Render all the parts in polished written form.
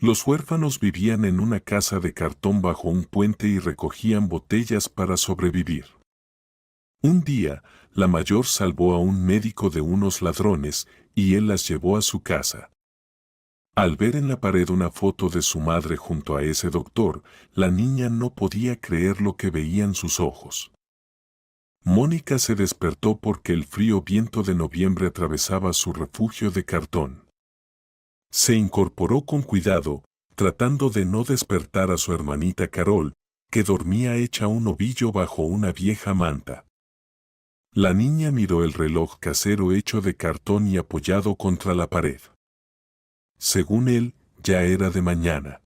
Los huérfanos vivían en una casa de cartón bajo un puente y recogían botellas para sobrevivir. Un día, la mayor salvó a un médico de unos ladrones y él las llevó a su casa. Al ver en la pared una foto de su madre junto a ese doctor, la niña no podía creer lo que veían sus ojos. Mónica se despertó porque el frío viento de noviembre atravesaba su refugio de cartón. Se incorporó con cuidado, tratando de no despertar a su hermanita Carol, que dormía hecha un ovillo bajo una vieja manta. La niña miró el reloj casero hecho de cartón y apoyado contra la pared. Según él, ya era de mañana.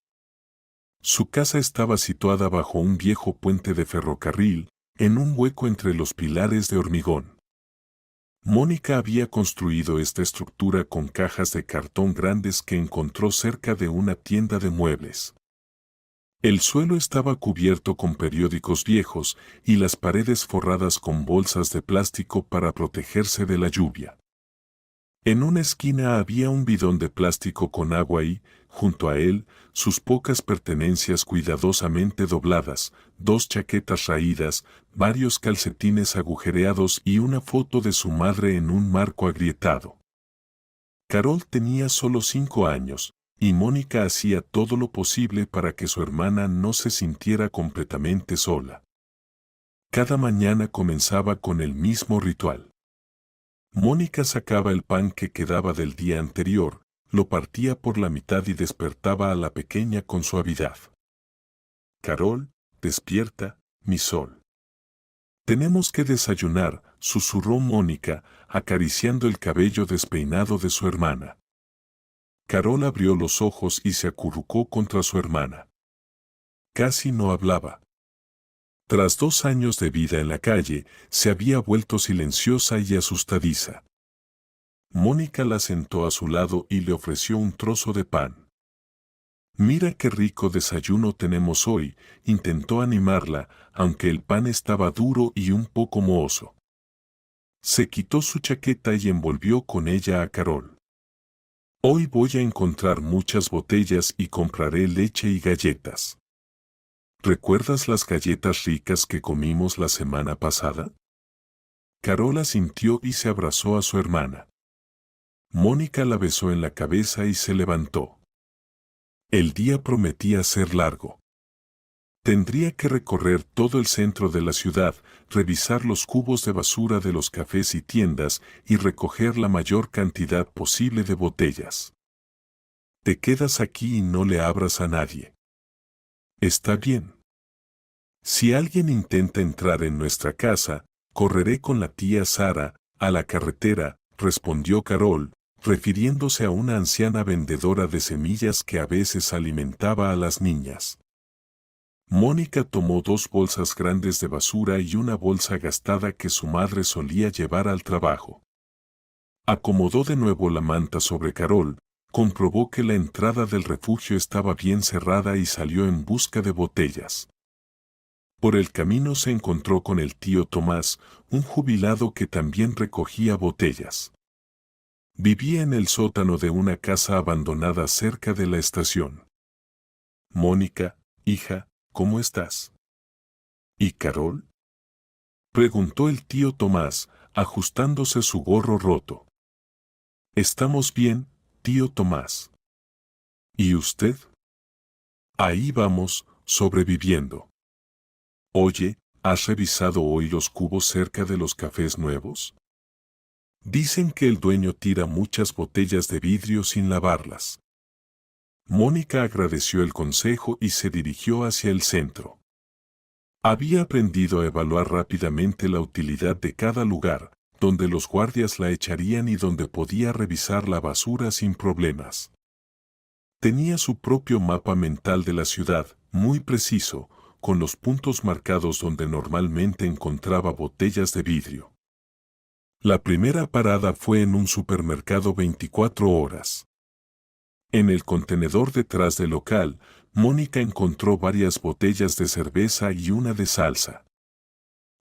Su casa estaba situada bajo un viejo puente de ferrocarril, en un hueco entre los pilares de hormigón. Mónica había construido esta estructura con cajas de cartón grandes que encontró cerca de una tienda de muebles. El suelo estaba cubierto con periódicos viejos y las paredes forradas con bolsas de plástico para protegerse de la lluvia. En una esquina había un bidón de plástico con agua y, junto a él, sus pocas pertenencias cuidadosamente dobladas, 2 chaquetas raídas, varios calcetines agujereados y una foto de su madre en un marco agrietado. Carol tenía solo 5 años, y Mónica hacía todo lo posible para que su hermana no se sintiera completamente sola. Cada mañana comenzaba con el mismo ritual. Mónica sacaba el pan que quedaba del día anterior, lo partía por la mitad y despertaba a la pequeña con suavidad. Carol, despierta, mi sol. Tenemos que desayunar, susurró Mónica, acariciando el cabello despeinado de su hermana. Carol abrió los ojos y se acurrucó contra su hermana. Casi no hablaba. Tras 2 años de vida en la calle, se había vuelto silenciosa y asustadiza. Mónica la sentó a su lado y le ofreció un trozo de pan. Mira qué rico desayuno tenemos hoy, intentó animarla, aunque el pan estaba duro y un poco mohoso. Se quitó su chaqueta y envolvió con ella a Carol. Hoy voy a encontrar muchas botellas y compraré leche y galletas. ¿Recuerdas las galletas ricas que comimos la semana pasada? Carol asintió y se abrazó a su hermana. Mónica la besó en la cabeza y se levantó. El día prometía ser largo. Tendría que recorrer todo el centro de la ciudad, revisar los cubos de basura de los cafés y tiendas y recoger la mayor cantidad posible de botellas. Te quedas aquí y no le abras a nadie. Está bien. Si alguien intenta entrar en nuestra casa, correré con la tía Sara, a la carretera, respondió Carol, refiriéndose a una anciana vendedora de semillas que a veces alimentaba a las niñas. Mónica tomó 2 bolsas grandes de basura y una bolsa gastada que su madre solía llevar al trabajo. Acomodó de nuevo la manta sobre Carol, comprobó que la entrada del refugio estaba bien cerrada y salió en busca de botellas. Por el camino se encontró con el tío Tomás, un jubilado que también recogía botellas. Vivía en el sótano de una casa abandonada cerca de la estación. Mónica, hija, ¿cómo estás? ¿Y Carol? Preguntó el tío Tomás, ajustándose su gorro roto. Estamos bien, tío Tomás. ¿Y usted? Ahí vamos, sobreviviendo. Oye, ¿has revisado hoy los cubos cerca de los cafés nuevos? Dicen que el dueño tira muchas botellas de vidrio sin lavarlas. Mónica agradeció el consejo y se dirigió hacia el centro. Había aprendido a evaluar rápidamente la utilidad de cada lugar, donde los guardias la echarían y donde podía revisar la basura sin problemas. Tenía su propio mapa mental de la ciudad, muy preciso, con los puntos marcados donde normalmente encontraba botellas de vidrio. La primera parada fue en un supermercado 24 horas. En el contenedor detrás del local, Mónica encontró varias botellas de cerveza y una de salsa.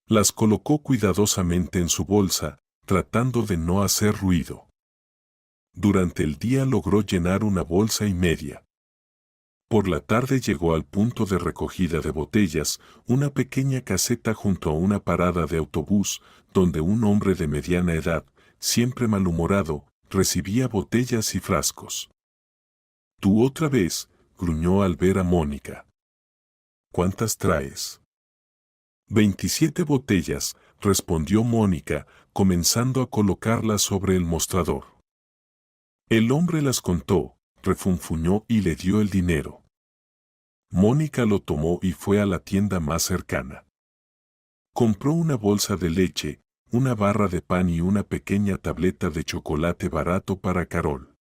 Las colocó cuidadosamente en su bolsa, tratando de no hacer ruido. Durante el día logró llenar una bolsa y media. Por la tarde llegó al punto de recogida de botellas, una pequeña caseta junto a una parada de autobús, donde un hombre de mediana edad, siempre malhumorado, recibía botellas y frascos. «¿Tú otra vez?», gruñó al ver a Mónica. «¿Cuántas traes?». «27 botellas», respondió Mónica, comenzando a colocarlas sobre el mostrador. El hombre las contó, refunfuñó y le dio el dinero. Mónica lo tomó y fue a la tienda más cercana. Compró una bolsa de leche, una barra de pan y una pequeña tableta de chocolate barato para Carol.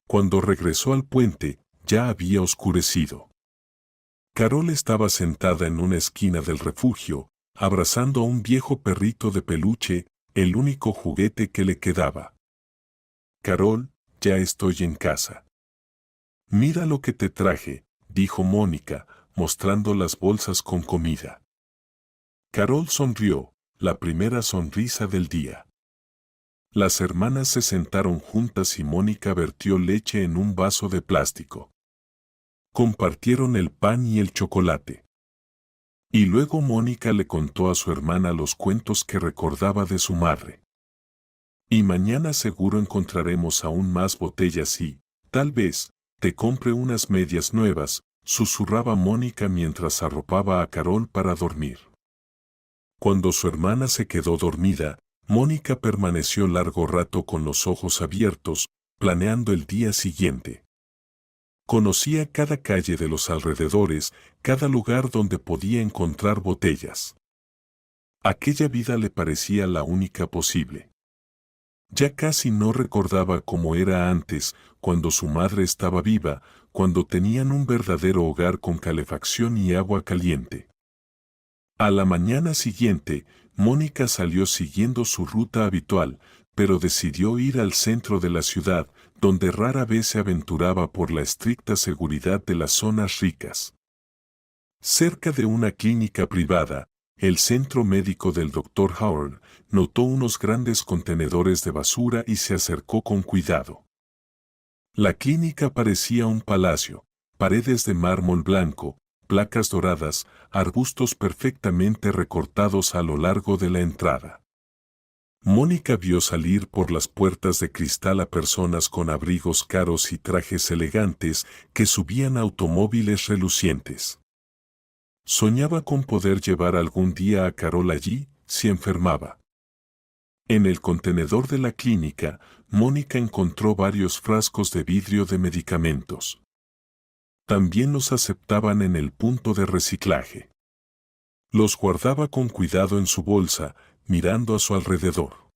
Cuando regresó al puente, ya había oscurecido. Carol estaba sentada en una esquina del refugio, abrazando a un viejo perrito de peluche, el único juguete que le quedaba. «Carol, ya estoy en casa». «Mira lo que te traje», dijo Mónica, mostrando las bolsas con comida. Carol sonrió, la primera sonrisa del día. Las hermanas se sentaron juntas y Mónica vertió leche en un vaso de plástico. Compartieron el pan y el chocolate. Y luego Mónica le contó a su hermana los cuentos que recordaba de su madre. «Y mañana seguro encontraremos aún más botellas y, tal vez, te compre unas medias nuevas», susurraba Mónica mientras arropaba a Carol para dormir. Cuando su hermana se quedó dormida, Mónica permaneció largo rato con los ojos abiertos, planeando el día siguiente. Conocía cada calle de los alrededores, cada lugar donde podía encontrar botellas. Aquella vida le parecía la única posible. Ya casi no recordaba cómo era antes, cuando su madre estaba viva, cuando tenían un verdadero hogar con calefacción y agua caliente. A la mañana siguiente, Mónica salió siguiendo su ruta habitual, pero decidió ir al centro de la ciudad, donde rara vez se aventuraba por la estricta seguridad de las zonas ricas. Cerca de una clínica privada, el centro médico del Dr. Howard, notó unos grandes contenedores de basura y se acercó con cuidado. La clínica parecía un palacio, paredes de mármol blanco, placas doradas, arbustos perfectamente recortados a lo largo de la entrada. Mónica vio salir por las puertas de cristal a personas con abrigos caros y trajes elegantes que subían a automóviles relucientes. Soñaba con poder llevar algún día a Carol allí, si enfermaba. En el contenedor de la clínica, Mónica encontró varios frascos de vidrio de medicamentos. También los aceptaban en el punto de reciclaje. Los guardaba con cuidado en su bolsa, mirando a su alrededor.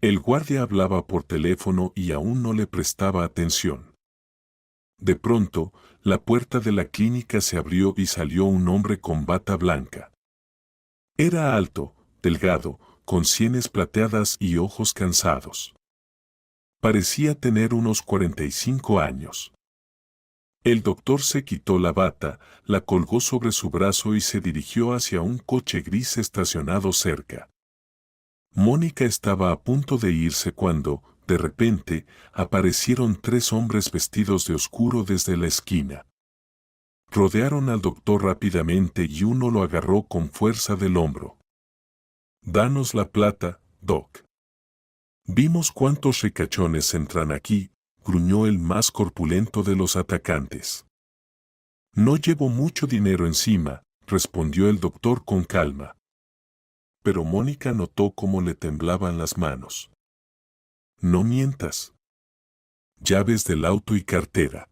El guardia hablaba por teléfono y aún no le prestaba atención. De pronto, la puerta de la clínica se abrió y salió un hombre con bata blanca. Era alto, delgado, con sienes plateadas y ojos cansados. Parecía tener unos 45 años. El doctor se quitó la bata, la colgó sobre su brazo y se dirigió hacia un coche gris estacionado cerca. Mónica estaba a punto de irse cuando, de repente, aparecieron 3 hombres vestidos de oscuro desde la esquina. Rodearon al doctor rápidamente y uno lo agarró con fuerza del hombro. «Danos la plata, Doc». «Vimos cuántos ricachones entran aquí», gruñó el más corpulento de los atacantes. «No llevo mucho dinero encima», respondió el doctor con calma. Pero Mónica notó cómo le temblaban las manos. «No mientas». «Llaves del auto y cartera».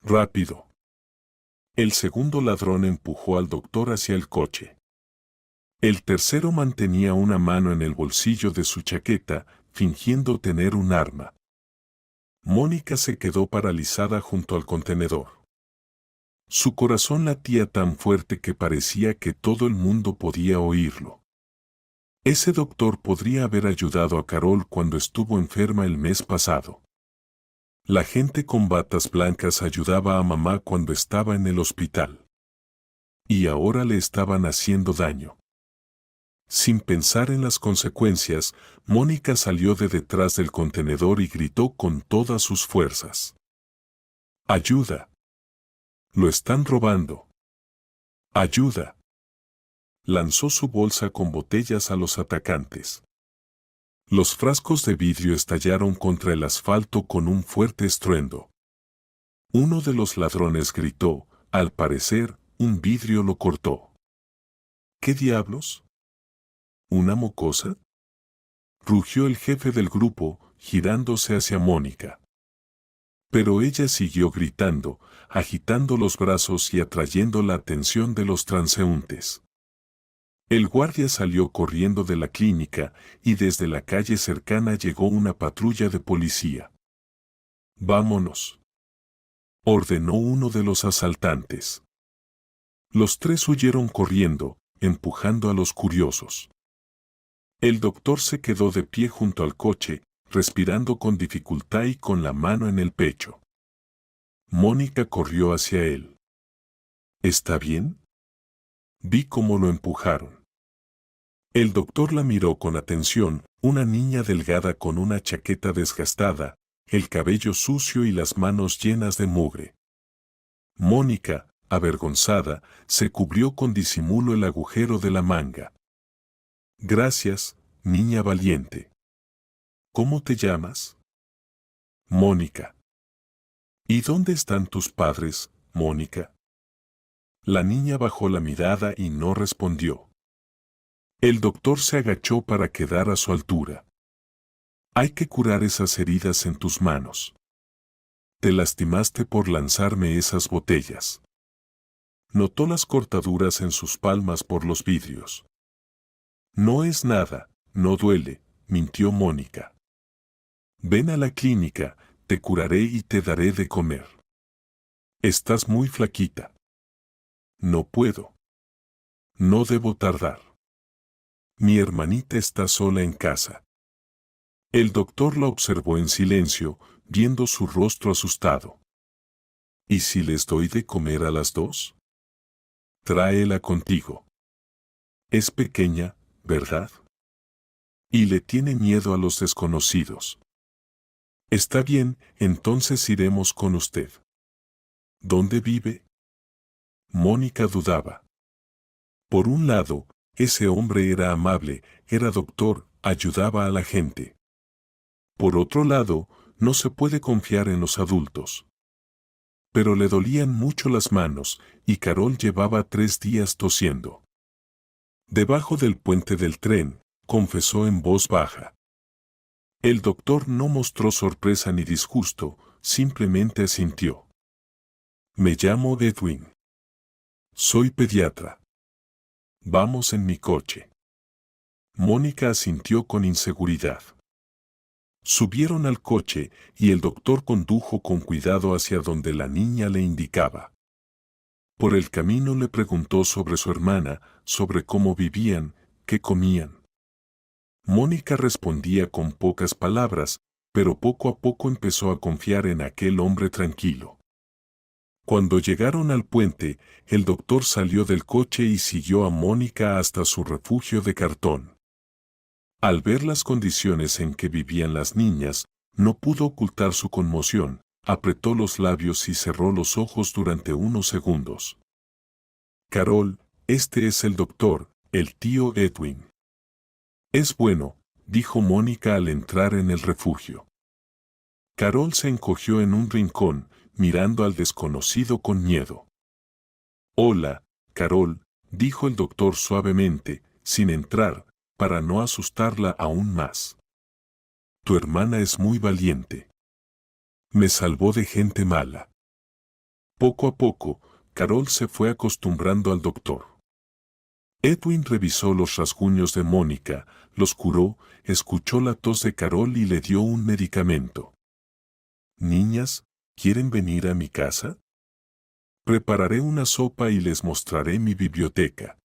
«Rápido». El segundo ladrón empujó al doctor hacia el coche. El tercero mantenía una mano en el bolsillo de su chaqueta, fingiendo tener un arma. Mónica se quedó paralizada junto al contenedor. Su corazón latía tan fuerte que parecía que todo el mundo podía oírlo. Ese doctor podría haber ayudado a Carol cuando estuvo enferma el mes pasado. La gente con batas blancas ayudaba a mamá cuando estaba en el hospital. Y ahora le estaban haciendo daño. Sin pensar en las consecuencias, Mónica salió de detrás del contenedor y gritó con todas sus fuerzas. «¡Ayuda! Lo están robando. ¡Ayuda! Lanzó su bolsa con botellas a los atacantes. Los frascos de vidrio estallaron contra el asfalto con un fuerte estruendo. Uno de los ladrones gritó, al parecer, un vidrio lo cortó. ¿Qué diablos? ¿Una mocosa? Rugió el jefe del grupo, girándose hacia Mónica. Pero ella siguió gritando, agitando los brazos y atrayendo la atención de los transeúntes. El guardia salió corriendo de la clínica y desde la calle cercana llegó una patrulla de policía. «Vámonos», ordenó uno de los asaltantes. Los tres huyeron corriendo, empujando a los curiosos. El doctor se quedó de pie junto al coche, respirando con dificultad y con la mano en el pecho. Mónica corrió hacia él. ¿Está bien? Vi cómo lo empujaron. El doctor la miró con atención, una niña delgada con una chaqueta desgastada, el cabello sucio y las manos llenas de mugre. Mónica, avergonzada, se cubrió con disimulo el agujero de la manga. Gracias, niña valiente. ¿Cómo te llamas? Mónica. ¿Y dónde están tus padres, Mónica? La niña bajó la mirada y no respondió. El doctor se agachó para quedar a su altura. Hay que curar esas heridas en tus manos. Te lastimaste por lanzarme esas botellas. Notó las cortaduras en sus palmas por los vidrios. No es nada, no duele, mintió Mónica. Ven a la clínica, te curaré y te daré de comer. Estás muy flaquita. No puedo. No debo tardar. Mi hermanita está sola en casa. El doctor la observó en silencio, viendo su rostro asustado. ¿Y si les doy de comer a las dos? Tráela contigo. Es pequeña, ¿verdad? Y le tiene miedo a los desconocidos. Está bien, entonces iremos con usted. ¿Dónde vive? Mónica dudaba. Por un lado, ese hombre era amable, era doctor, ayudaba a la gente. Por otro lado, no se puede confiar en los adultos. Pero le dolían mucho las manos, y Carol llevaba 3 días tosiendo. Debajo del puente del tren, confesó en voz baja. El doctor no mostró sorpresa ni disgusto, simplemente asintió. Me llamo Edwin. Soy pediatra. Vamos en mi coche. Mónica asintió con inseguridad. Subieron al coche y el doctor condujo con cuidado hacia donde la niña le indicaba. Por el camino le preguntó sobre su hermana, sobre cómo vivían, qué comían. Mónica respondía con pocas palabras, pero poco a poco empezó a confiar en aquel hombre tranquilo. Cuando llegaron al puente, el doctor salió del coche y siguió a Mónica hasta su refugio de cartón. Al ver las condiciones en que vivían las niñas, no pudo ocultar su conmoción, apretó los labios y cerró los ojos durante unos segundos. Carol, este es el doctor, el tío Edwin. Es bueno, dijo Mónica al entrar en el refugio. Carol se encogió en un rincón, mirando al desconocido con miedo. Hola, Carol, dijo el doctor suavemente, sin entrar, para no asustarla aún más. Tu hermana es muy valiente. Me salvó de gente mala. Poco a poco, Carol se fue acostumbrando al doctor. Edwin revisó los rasguños de Mónica, los curó, escuchó la tos de Carol y le dio un medicamento. Niñas, ¿quieren venir a mi casa? Prepararé una sopa y les mostraré mi biblioteca.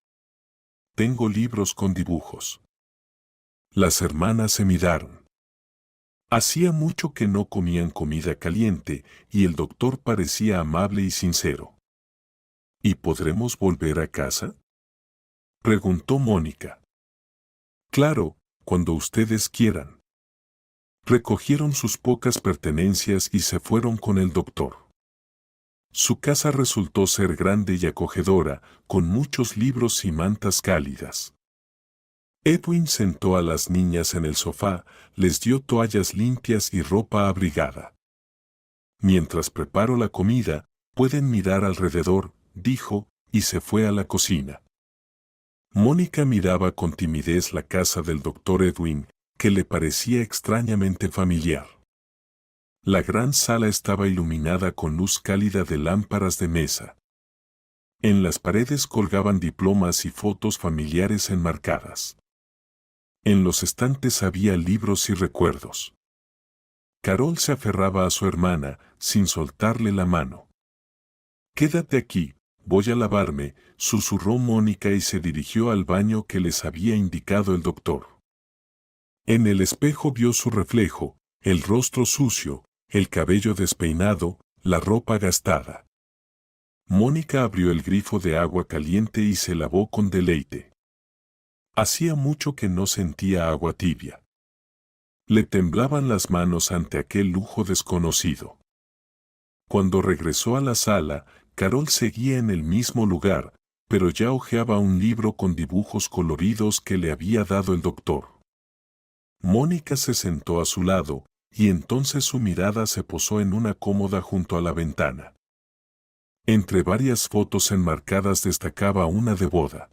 Tengo libros con dibujos. Las hermanas se miraron. Hacía mucho que no comían comida caliente y el doctor parecía amable y sincero. ¿Y podremos volver a casa?, preguntó Mónica. Claro, cuando ustedes quieran. Recogieron sus pocas pertenencias y se fueron con el doctor. Su casa resultó ser grande y acogedora, con muchos libros y mantas cálidas. Edwin sentó a las niñas en el sofá, les dio toallas limpias y ropa abrigada. Mientras preparo la comida, pueden mirar alrededor, dijo, y se fue a la cocina. Mónica miraba con timidez la casa del doctor Edwin, que le parecía extrañamente familiar. La gran sala estaba iluminada con luz cálida de lámparas de mesa. En las paredes colgaban diplomas y fotos familiares enmarcadas. En los estantes había libros y recuerdos. Carol se aferraba a su hermana, sin soltarle la mano. «Quédate aquí, voy a lavarme», susurró Mónica y se dirigió al baño que les había indicado el doctor. En el espejo vio su reflejo, el rostro sucio, el cabello despeinado, la ropa gastada. Mónica abrió el grifo de agua caliente y se lavó con deleite. Hacía mucho que no sentía agua tibia. Le temblaban las manos ante aquel lujo desconocido. Cuando regresó a la sala, Carol seguía en el mismo lugar, pero ya hojeaba un libro con dibujos coloridos que le había dado el doctor. Mónica se sentó a su lado, y entonces su mirada se posó en una cómoda junto a la ventana. Entre varias fotos enmarcadas destacaba una de boda.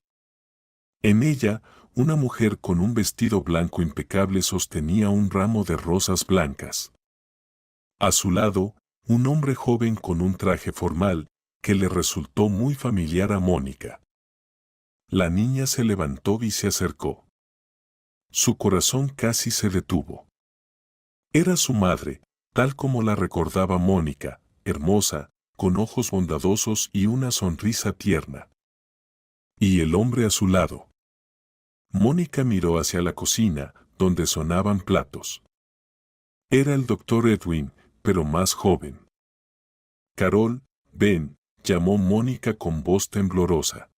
En ella, una mujer con un vestido blanco impecable sostenía un ramo de rosas blancas. A su lado, un hombre joven con un traje formal, que le resultó muy familiar a Mónica. La niña se levantó y se acercó. Su corazón casi se detuvo. Era su madre, tal como la recordaba Mónica, hermosa, con ojos bondadosos y una sonrisa tierna. Y el hombre a su lado. Mónica miró hacia la cocina, donde sonaban platos. Era el doctor Edwin, pero más joven. «Carol, ven», llamó Mónica con voz temblorosa.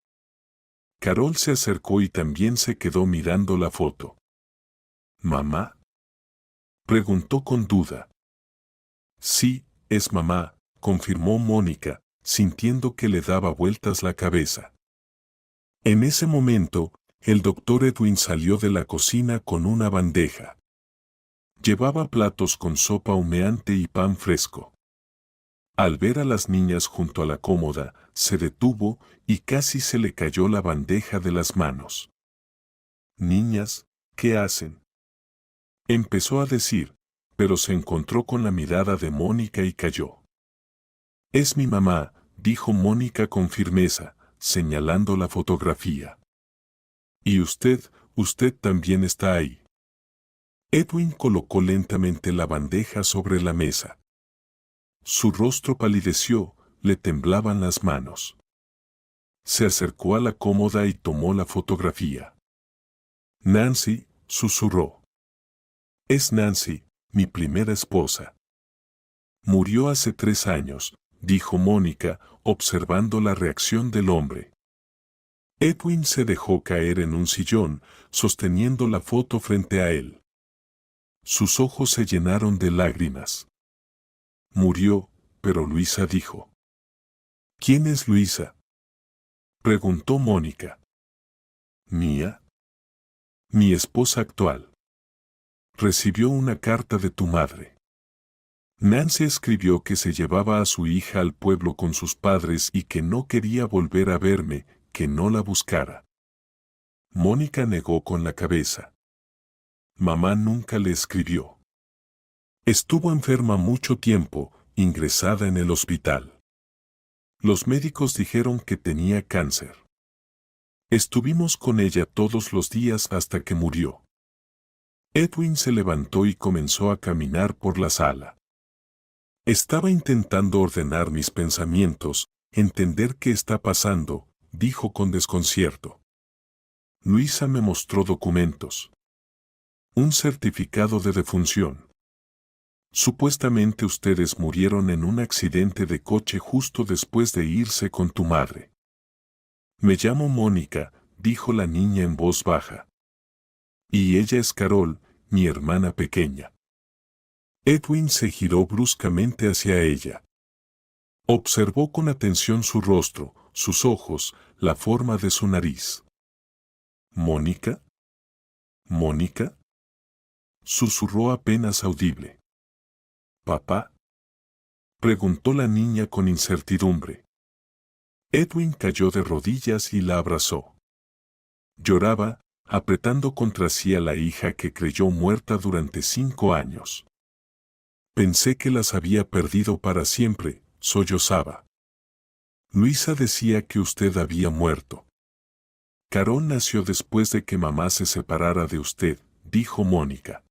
Carol se acercó y también se quedó mirando la foto. «¿Mamá?», preguntó con duda. «Sí, es mamá», confirmó Mónica, sintiendo que le daba vueltas la cabeza. En ese momento, el doctor Edwin salió de la cocina con una bandeja. Llevaba platos con sopa humeante y pan fresco. Al ver a las niñas junto a la cómoda, se detuvo y casi se le cayó la bandeja de las manos. «Niñas, ¿qué hacen?», empezó a decir, pero se encontró con la mirada de Mónica y calló. «Es mi mamá», dijo Mónica con firmeza, señalando la fotografía. «Y usted también está ahí». Edwin colocó lentamente la bandeja sobre la mesa. Su rostro palideció, le temblaban las manos. Se acercó a la cómoda y tomó la fotografía. «Nancy», susurró. «Es Nancy, mi primera esposa. Murió hace 3 años», dijo Mónica, observando la reacción del hombre. Edwin se dejó caer en un sillón, sosteniendo la foto frente a él. Sus ojos se llenaron de lágrimas. «Murió, pero Luisa dijo». «¿Quién es Luisa?», preguntó Mónica. «¿Mía?». «Mi esposa actual. Recibió una carta de tu madre. Nancy escribió que se llevaba a su hija al pueblo con sus padres y que no quería volver a verme, que no la buscara». Mónica negó con la cabeza. «Mamá nunca le escribió. Estuvo enferma mucho tiempo, ingresada en el hospital. Los médicos dijeron que tenía cáncer. Estuvimos con ella todos los días hasta que murió». Edwin se levantó y comenzó a caminar por la sala. «Estaba intentando ordenar mis pensamientos, entender qué está pasando», dijo con desconcierto. «Luisa me mostró documentos. Un certificado de defunción. Supuestamente ustedes murieron en un accidente de coche justo después de irse con tu madre». «Me llamo Mónica», dijo la niña en voz baja. «Y ella es Carol, mi hermana pequeña». Edwin se giró bruscamente hacia ella. Observó con atención su rostro, sus ojos, la forma de su nariz. ¿Mónica? ¿Mónica? Susurró apenas audible. ¿Papá? Preguntó la niña con incertidumbre. Edwin cayó de rodillas y la abrazó. Lloraba, apretando contra sí a la hija que creyó muerta durante 5 años. Pensé que las había perdido para siempre, sollozaba. Luisa decía que usted había muerto. Carol nació después de que mamá se separara de usted, dijo Mónica.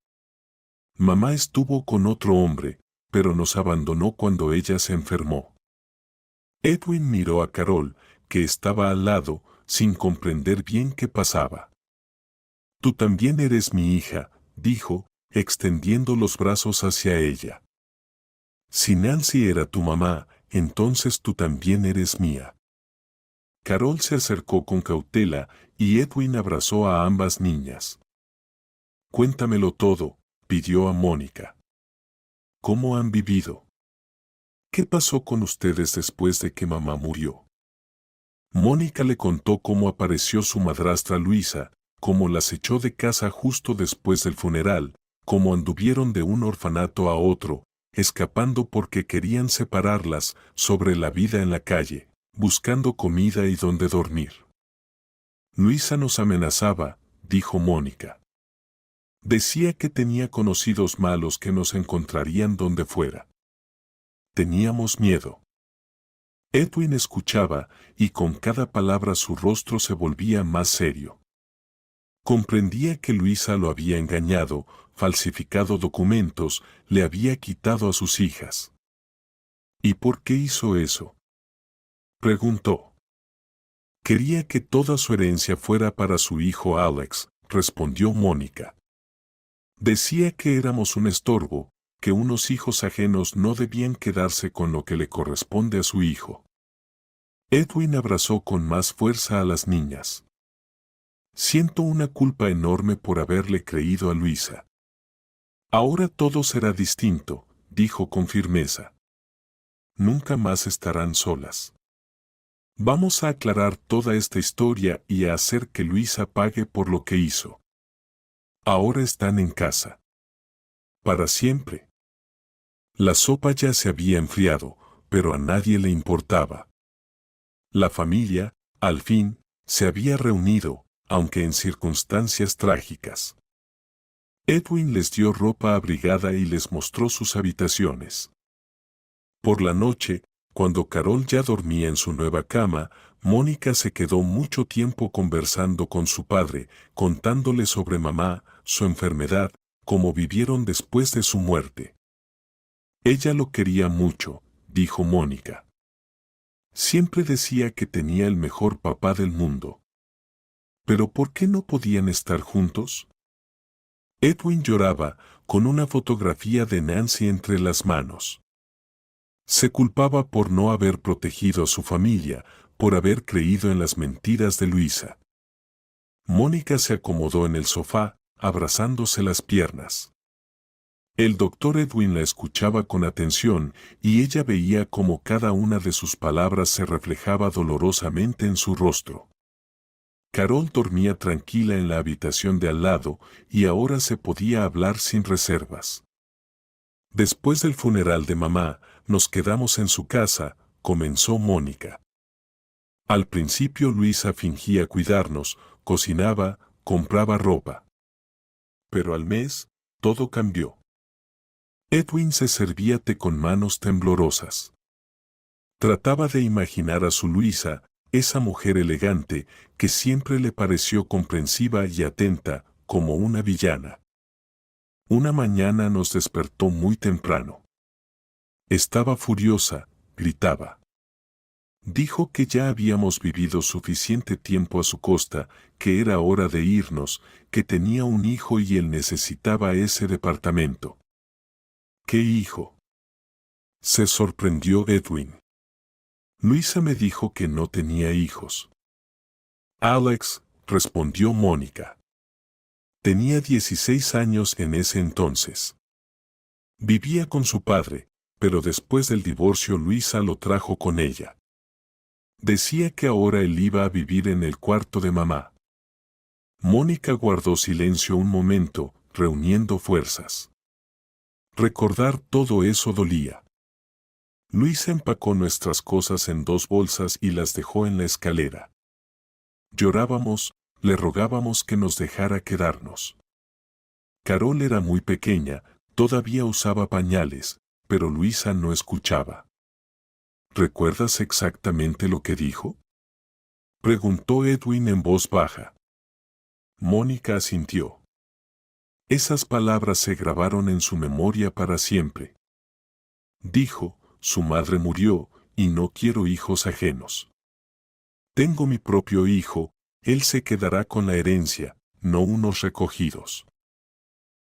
Mamá estuvo con otro hombre, pero nos abandonó cuando ella se enfermó. Edwin miró a Carol, que estaba al lado, sin comprender bien qué pasaba. Tú también eres mi hija, dijo, extendiendo los brazos hacia ella. Si Nancy era tu mamá, entonces tú también eres mía. Carol se acercó con cautela y Edwin abrazó a ambas niñas. Cuéntamelo todo, pidió a Mónica. ¿Cómo han vivido? ¿Qué pasó con ustedes después de que mamá murió? Mónica le contó cómo apareció su madrastra Luisa, cómo las echó de casa justo después del funeral, cómo anduvieron de un orfanato a otro, escapando porque querían separarlas, sobre la vida en la calle, buscando comida y donde dormir. Luisa nos amenazaba, dijo Mónica. Decía que tenía conocidos malos que nos encontrarían donde fuera. Teníamos miedo. Edwin escuchaba, y con cada palabra su rostro se volvía más serio. Comprendía que Luisa lo había engañado, falsificado documentos, le había quitado a sus hijas. ¿Y por qué hizo eso? Preguntó. Quería que toda su herencia fuera para su hijo Alex, respondió Mónica. Decía que éramos un estorbo, que unos hijos ajenos no debían quedarse con lo que le corresponde a su hijo. Edwin abrazó con más fuerza a las niñas. Siento una culpa enorme por haberle creído a Luisa. Ahora todo será distinto, dijo con firmeza. Nunca más estarán solas. Vamos a aclarar toda esta historia y a hacer que Luisa pague por lo que hizo. Ahora están en casa. Para siempre. La sopa ya se había enfriado, pero a nadie le importaba. La familia, al fin, se había reunido, aunque en circunstancias trágicas. Edwin les dio ropa abrigada y les mostró sus habitaciones. Por la noche, cuando Carol ya dormía en su nueva cama, Mónica se quedó mucho tiempo conversando con su padre, contándole sobre mamá, su enfermedad, cómo vivieron después de su muerte. Ella lo quería mucho, dijo Mónica. Siempre decía que tenía el mejor papá del mundo. ¿Pero por qué no podían estar juntos? Edwin lloraba, con una fotografía de Nancy entre las manos. Se culpaba por no haber protegido a su familia, por haber creído en las mentiras de Luisa. Mónica se acomodó en el sofá, abrazándose las piernas. El doctor Edwin la escuchaba con atención y ella veía cómo cada una de sus palabras se reflejaba dolorosamente en su rostro. Carol dormía tranquila en la habitación de al lado y ahora se podía hablar sin reservas. Después del funeral de mamá, nos quedamos en su casa, comenzó Mónica. Al principio Luisa fingía cuidarnos, cocinaba, compraba ropa. Pero al mes, todo cambió. Edwin se servía té con manos temblorosas. Trataba de imaginar a su Luisa, esa mujer elegante, que siempre le pareció comprensiva y atenta, como una villana. Una mañana nos despertó muy temprano. Estaba furiosa, gritaba. Dijo que ya habíamos vivido suficiente tiempo a su costa, que era hora de irnos, que tenía un hijo y él necesitaba ese departamento. ¿Qué hijo? Se sorprendió Edwin. Luisa me dijo que no tenía hijos. Alex, respondió Mónica. Tenía 16 años en ese entonces. Vivía con su padre, pero después del divorcio Luisa lo trajo con ella. Decía que ahora él iba a vivir en el cuarto de mamá. Mónica guardó silencio un momento, reuniendo fuerzas. Recordar todo eso dolía. Luisa empacó nuestras cosas en 2 bolsas y las dejó en la escalera. Llorábamos, le rogábamos que nos dejara quedarnos. Carol era muy pequeña, todavía usaba pañales, pero Luisa no escuchaba. ¿Recuerdas exactamente lo que dijo?, preguntó Edwin en voz baja. Mónica asintió. Esas palabras se grabaron en su memoria para siempre. Dijo: su madre murió, y no quiero hijos ajenos. Tengo mi propio hijo, él se quedará con la herencia, no unos recogidos.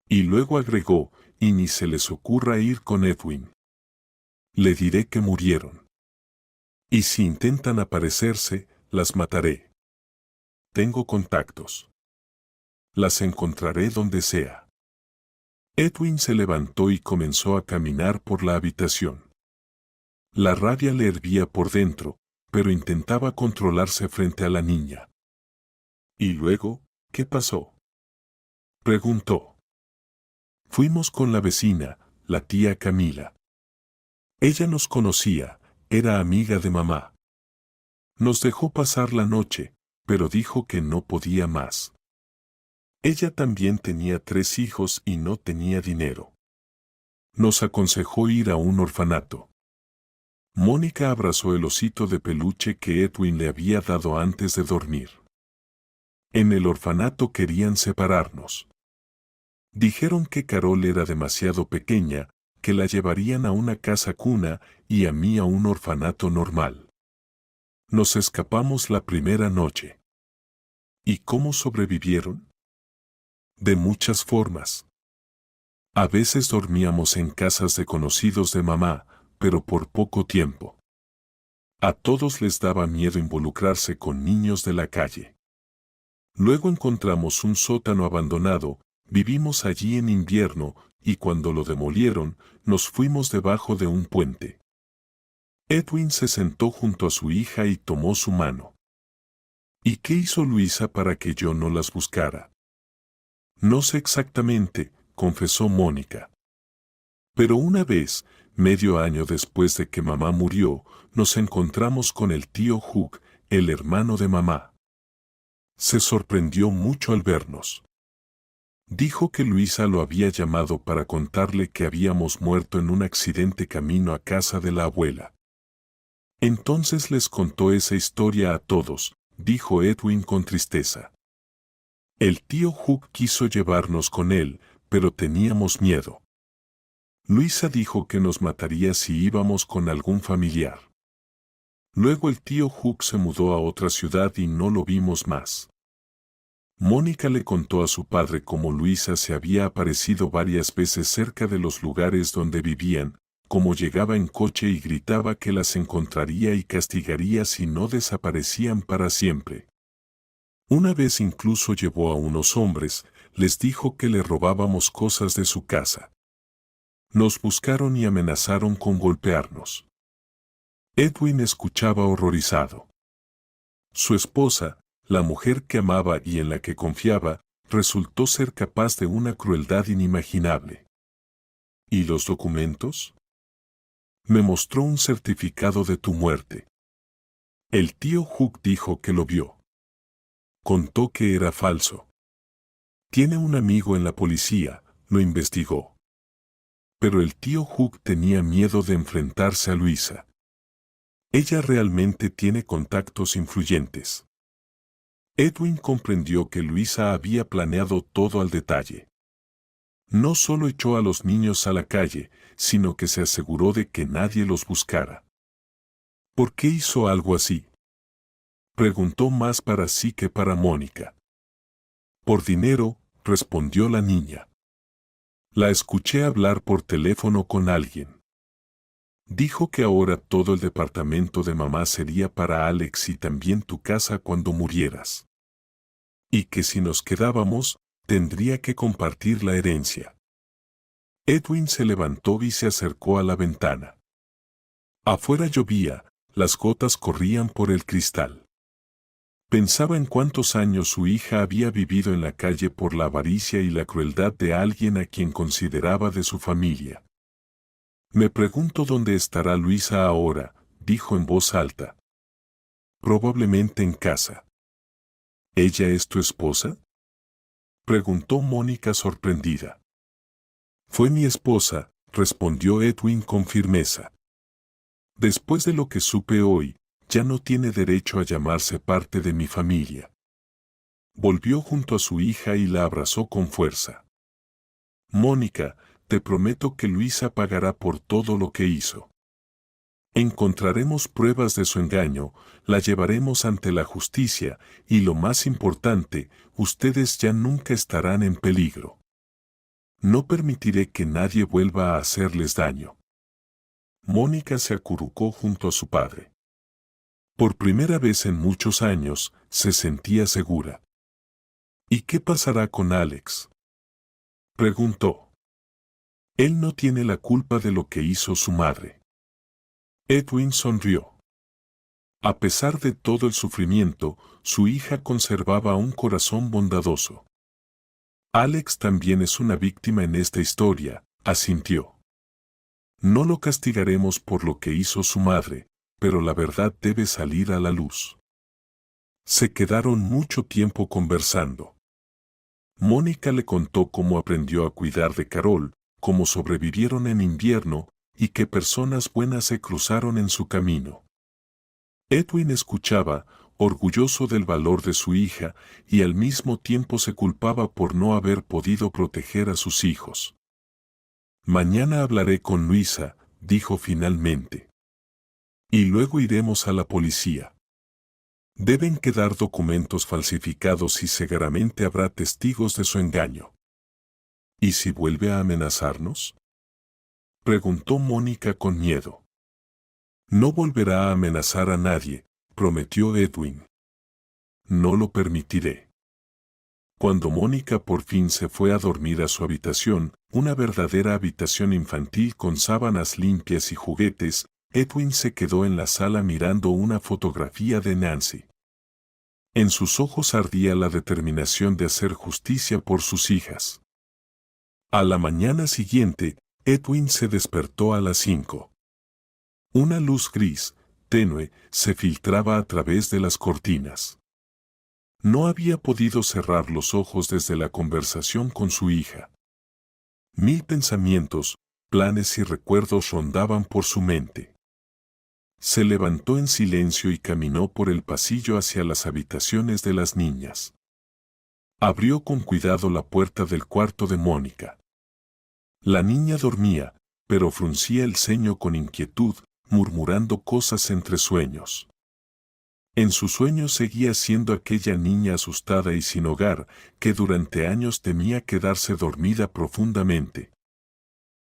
Y luego agregó: y ni se les ocurra ir con Edwin. Le diré que murieron. Y si intentan aparecerse, las mataré. Tengo contactos. Las encontraré donde sea. Edwin se levantó y comenzó a caminar por la habitación. La rabia le hervía por dentro, pero intentaba controlarse frente a la niña. ¿Y luego, qué pasó?, preguntó. Fuimos con la vecina, la tía Camila. Ella nos conocía, era amiga de mamá. Nos dejó pasar la noche, pero dijo que no podía más. Ella también tenía 3 hijos y no tenía dinero. Nos aconsejó ir a un orfanato. Mónica abrazó el osito de peluche que Edwin le había dado antes de dormir. En el orfanato querían separarnos. Dijeron que Carol era demasiado pequeña, que la llevarían a una casa cuna y a mí a un orfanato normal. Nos escapamos la primera noche. ¿Y cómo sobrevivieron? De muchas formas. A veces dormíamos en casas de conocidos de mamá, pero por poco tiempo. A todos les daba miedo involucrarse con niños de la calle. Luego encontramos un sótano abandonado, vivimos allí en invierno, y cuando lo demolieron, nos fuimos debajo de un puente. Edwin se sentó junto a su hija y tomó su mano. ¿Y qué hizo Luisa para que yo no las buscara? No sé exactamente, confesó Mónica. Pero una vez, medio año después de que mamá murió, nos encontramos con el tío Hugh, el hermano de mamá. Se sorprendió mucho al vernos. Dijo que Luisa lo había llamado para contarle que habíamos muerto en un accidente camino a casa de la abuela. Entonces les contó esa historia a todos, dijo Edwin con tristeza. El tío Hugh quiso llevarnos con él, pero teníamos miedo. Luisa dijo que nos mataría si íbamos con algún familiar. Luego el tío Hugh se mudó a otra ciudad y no lo vimos más. Mónica le contó a su padre cómo Luisa se había aparecido varias veces cerca de los lugares donde vivían, cómo llegaba en coche y gritaba que las encontraría y castigaría si no desaparecían para siempre. Una vez incluso llevó a unos hombres, les dijo que le robábamos cosas de su casa. Nos buscaron y amenazaron con golpearnos. Edwin escuchaba horrorizado. Su esposa, la mujer que amaba y en la que confiaba, resultó ser capaz de una crueldad inimaginable. ¿Y los documentos? Me mostró un certificado de tu muerte. El tío Hugh dijo que lo vio. Contó que era falso. Tiene un amigo en la policía, lo investigó. Pero el tío Hugh tenía miedo de enfrentarse a Luisa. Ella realmente tiene contactos influyentes. Edwin comprendió que Luisa había planeado todo al detalle. No solo echó a los niños a la calle, sino que se aseguró de que nadie los buscara. ¿Por qué hizo algo así?, preguntó más para sí que para Mónica. Por dinero, respondió la niña. La escuché hablar por teléfono con alguien. Dijo que ahora todo el departamento de mamá sería para Alex y también tu casa cuando murieras. Y que si nos quedábamos, tendría que compartir la herencia. Edwin se levantó y se acercó a la ventana. Afuera llovía, las gotas corrían por el cristal. Pensaba en cuántos años su hija había vivido en la calle por la avaricia y la crueldad de alguien a quien consideraba de su familia. Me pregunto dónde estará Luisa ahora, dijo en voz alta. Probablemente en casa. ¿Ella es tu esposa?, preguntó Mónica sorprendida. Fue mi esposa, respondió Edwin con firmeza. Después de lo que supe hoy, ya no tiene derecho a llamarse parte de mi familia. Volvió junto a su hija y la abrazó con fuerza. Mónica, te prometo que Luisa pagará por todo lo que hizo. Encontraremos pruebas de su engaño, la llevaremos ante la justicia, y lo más importante, ustedes ya nunca estarán en peligro. No permitiré que nadie vuelva a hacerles daño. Mónica se acurrucó junto a su padre. Por primera vez en muchos años, se sentía segura. ¿Y qué pasará con Alex?, preguntó. Él no tiene la culpa de lo que hizo su madre. Edwin sonrió. A pesar de todo el sufrimiento, su hija conservaba un corazón bondadoso. Alex también es una víctima en esta historia, asintió. No lo castigaremos por lo que hizo su madre, pero la verdad debe salir a la luz. Se quedaron mucho tiempo conversando. Mónica le contó cómo aprendió a cuidar de Carol, cómo sobrevivieron en invierno, y qué personas buenas se cruzaron en su camino. Edwin escuchaba, orgulloso del valor de su hija, y al mismo tiempo se culpaba por no haber podido proteger a sus hijos. Mañana hablaré con Luisa, dijo finalmente. Y luego iremos a la policía. Deben quedar documentos falsificados y seguramente habrá testigos de su engaño. ¿Y si vuelve a amenazarnos?, preguntó Mónica con miedo. No volverá a amenazar a nadie, prometió Edwin. No lo permitiré. Cuando Mónica por fin se fue a dormir a su habitación, una verdadera habitación infantil con sábanas limpias y juguetes, Edwin se quedó en la sala mirando una fotografía de Nancy. En sus ojos ardía la determinación de hacer justicia por sus hijas. A la mañana siguiente, Edwin se despertó a las 5. Una luz gris, tenue, se filtraba a través de las cortinas. No había podido cerrar los ojos desde la conversación con su hija. Mil pensamientos, planes y recuerdos rondaban por su mente. Se levantó en silencio y caminó por el pasillo hacia las habitaciones de las niñas. Abrió con cuidado la puerta del cuarto de Mónica. La niña dormía, pero fruncía el ceño con inquietud, murmurando cosas entre sueños. En sus sueños seguía siendo aquella niña asustada y sin hogar, que durante años temía quedarse dormida profundamente.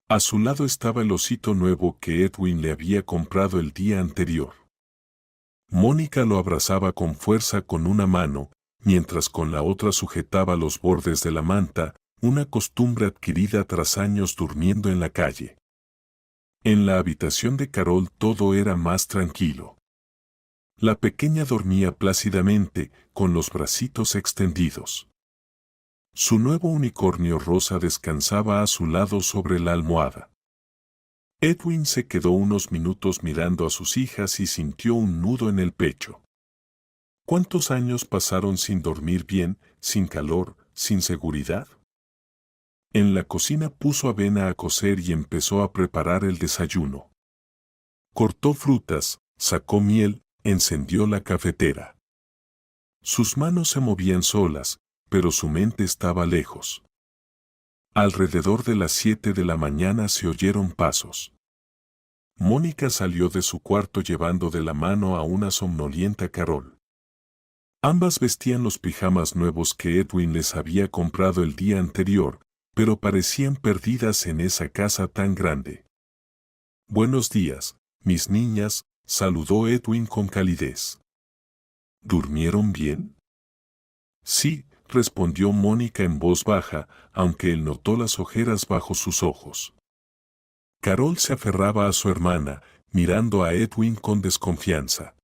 A su lado estaba el osito nuevo que Edwin le había comprado el día anterior. Mónica lo abrazaba con fuerza con una mano, mientras con la otra sujetaba los bordes de la manta, una costumbre adquirida tras años durmiendo en la calle. En la habitación de Carol todo era más tranquilo. La pequeña dormía plácidamente, con los bracitos extendidos. Su nuevo unicornio rosa descansaba a su lado sobre la almohada. Edwin se quedó unos minutos mirando a sus hijas y sintió un nudo en el pecho. ¿Cuántos años pasaron sin dormir bien, sin calor, sin seguridad? En la cocina puso avena a cocer y empezó a preparar el desayuno. Cortó frutas, sacó miel, encendió la cafetera. Sus manos se movían solas, pero su mente estaba lejos. Alrededor de las 7 de la mañana se oyeron pasos. Mónica salió de su cuarto llevando de la mano a una somnolienta Carol. Ambas vestían los pijamas nuevos que Edwin les había comprado el día anterior, pero parecían perdidas en esa casa tan grande. Buenos días, mis niñas, saludó Edwin con calidez. ¿Durmieron bien? Sí, respondió Mónica en voz baja, aunque él notó las ojeras bajo sus ojos. Carol se aferraba a su hermana, mirando a Edwin con desconfianza.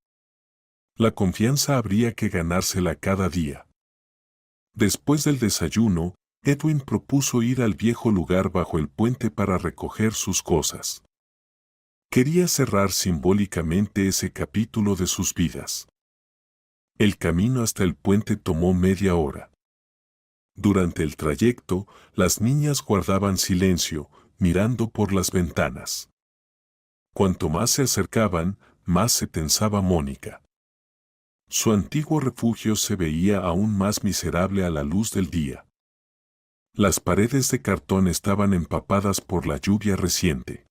La confianza habría que ganársela cada día. Después del desayuno, Edwin propuso ir al viejo lugar bajo el puente para recoger sus cosas. Quería cerrar simbólicamente ese capítulo de sus vidas. El camino hasta el puente tomó media hora. Durante el trayecto, las niñas guardaban silencio, mirando por las ventanas. Cuanto más se acercaban, más se tensaba Mónica. Su antiguo refugio se veía aún más miserable a la luz del día. Las paredes de cartón estaban empapadas por la lluvia reciente.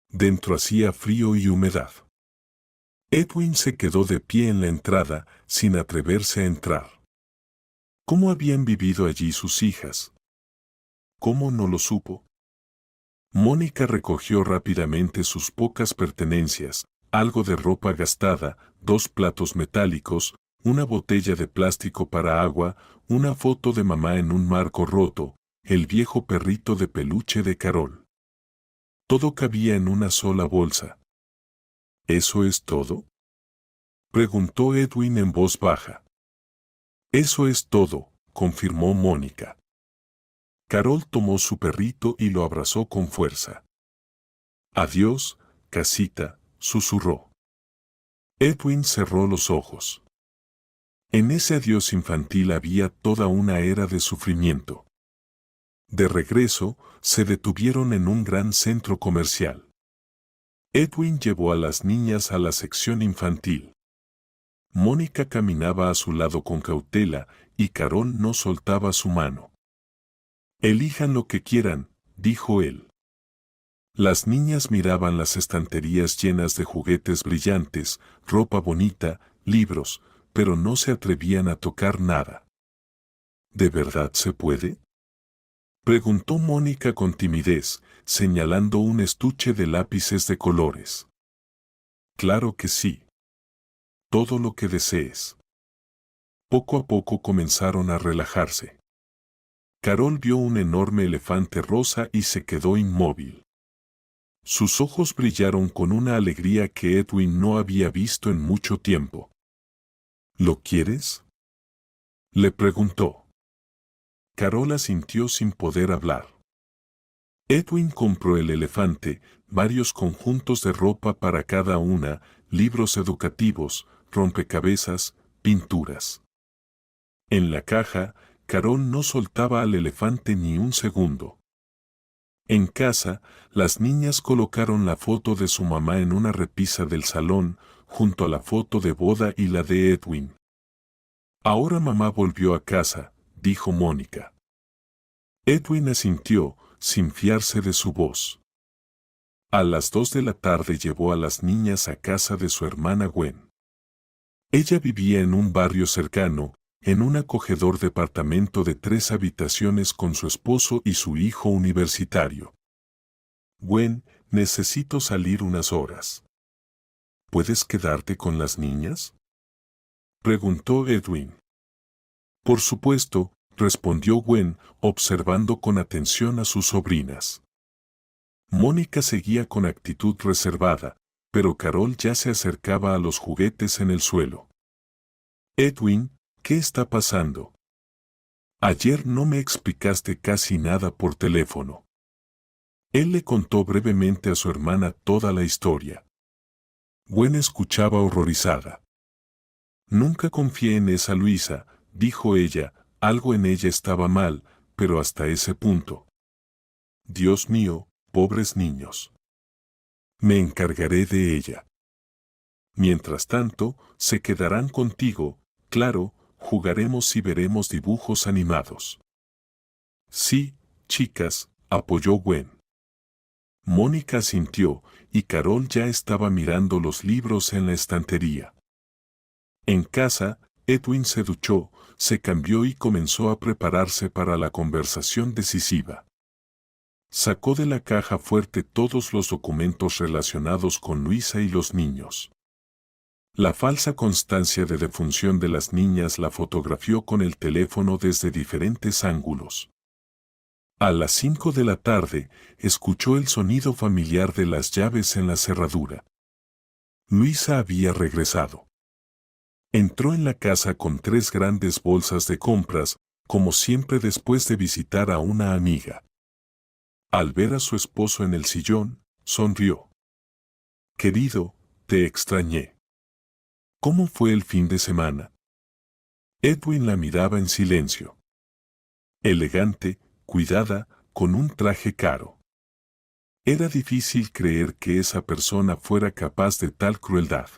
Dentro hacía frío y humedad. Edwin se quedó de pie en la entrada, sin atreverse a entrar. ¿Cómo habían vivido allí sus hijas? ¿Cómo no lo supo? Mónica recogió rápidamente sus pocas pertenencias, algo de ropa gastada, 2 platos metálicos, una botella de plástico para agua, una foto de mamá en un marco roto, el viejo perrito de peluche de Carol. Todo cabía en una sola bolsa. ¿Eso es todo?, preguntó Edwin en voz baja. Eso es todo, confirmó Mónica. Carol tomó su perrito y lo abrazó con fuerza. Adiós, casita, susurró. Edwin cerró los ojos. En ese adiós infantil había toda una era de sufrimiento. De regreso, se detuvieron en un gran centro comercial. Edwin llevó a las niñas a la sección infantil. Mónica caminaba a su lado con cautela y Carol no soltaba su mano. Elijan lo que quieran, dijo él. Las niñas miraban las estanterías llenas de juguetes brillantes, ropa bonita, libros, pero no se atrevían a tocar nada. ¿De verdad se puede?, preguntó Mónica con timidez, señalando un estuche de lápices de colores. Claro que sí. Todo lo que desees. Poco a poco comenzaron a relajarse. Carol vio un enorme elefante rosa y se quedó inmóvil. Sus ojos brillaron con una alegría que Edwin no había visto en mucho tiempo. ¿Lo quieres?, le preguntó. Carol asintió sin poder hablar. Edwin compró el elefante, varios conjuntos de ropa para cada una, libros educativos, rompecabezas, pinturas. En la caja, Carol no soltaba al elefante ni un segundo. En casa, las niñas colocaron la foto de su mamá en una repisa del salón, junto a la foto de boda y la de Edwin. Ahora mamá volvió a casa, dijo Mónica. Edwin asintió, sin fiarse de su voz. A las 2 de la tarde llevó a las niñas a casa de su hermana Gwen. Ella vivía en un barrio cercano, en un acogedor departamento de 3 habitaciones con su esposo y su hijo universitario. Gwen, necesito salir unas horas. ¿Puedes quedarte con las niñas?, preguntó Edwin. Por supuesto, respondió Gwen, observando con atención a sus sobrinas. Mónica seguía con actitud reservada, pero Carol ya se acercaba a los juguetes en el suelo. Edwin, ¿qué está pasando? Ayer no me explicaste casi nada por teléfono. Él le contó brevemente a su hermana toda la historia. Gwen escuchaba horrorizada. Nunca confié en esa Luisa, dijo ella, algo en ella estaba mal, pero hasta ese punto. Dios mío, pobres niños. Me encargaré de ella. Mientras tanto, se quedarán contigo, claro, jugaremos y veremos dibujos animados. Sí, chicas, apoyó Gwen. Mónica asintió, y Carol ya estaba mirando los libros en la estantería. En casa, Edwin se duchó, se cambió y comenzó a prepararse para la conversación decisiva. Sacó de la caja fuerte todos los documentos relacionados con Luisa y los niños. La falsa constancia de defunción de las niñas la fotografió con el teléfono desde diferentes ángulos. A las 5 de la tarde, escuchó el sonido familiar de las llaves en la cerradura. Luisa había regresado. Entró en la casa con 3 grandes bolsas de compras, como siempre después de visitar a una amiga. Al ver a su esposo en el sillón, sonrió. Querido, te extrañé. ¿Cómo fue el fin de semana? Edwin la miraba en silencio. Elegante, cuidada, con un traje caro. Era difícil creer que esa persona fuera capaz de tal crueldad.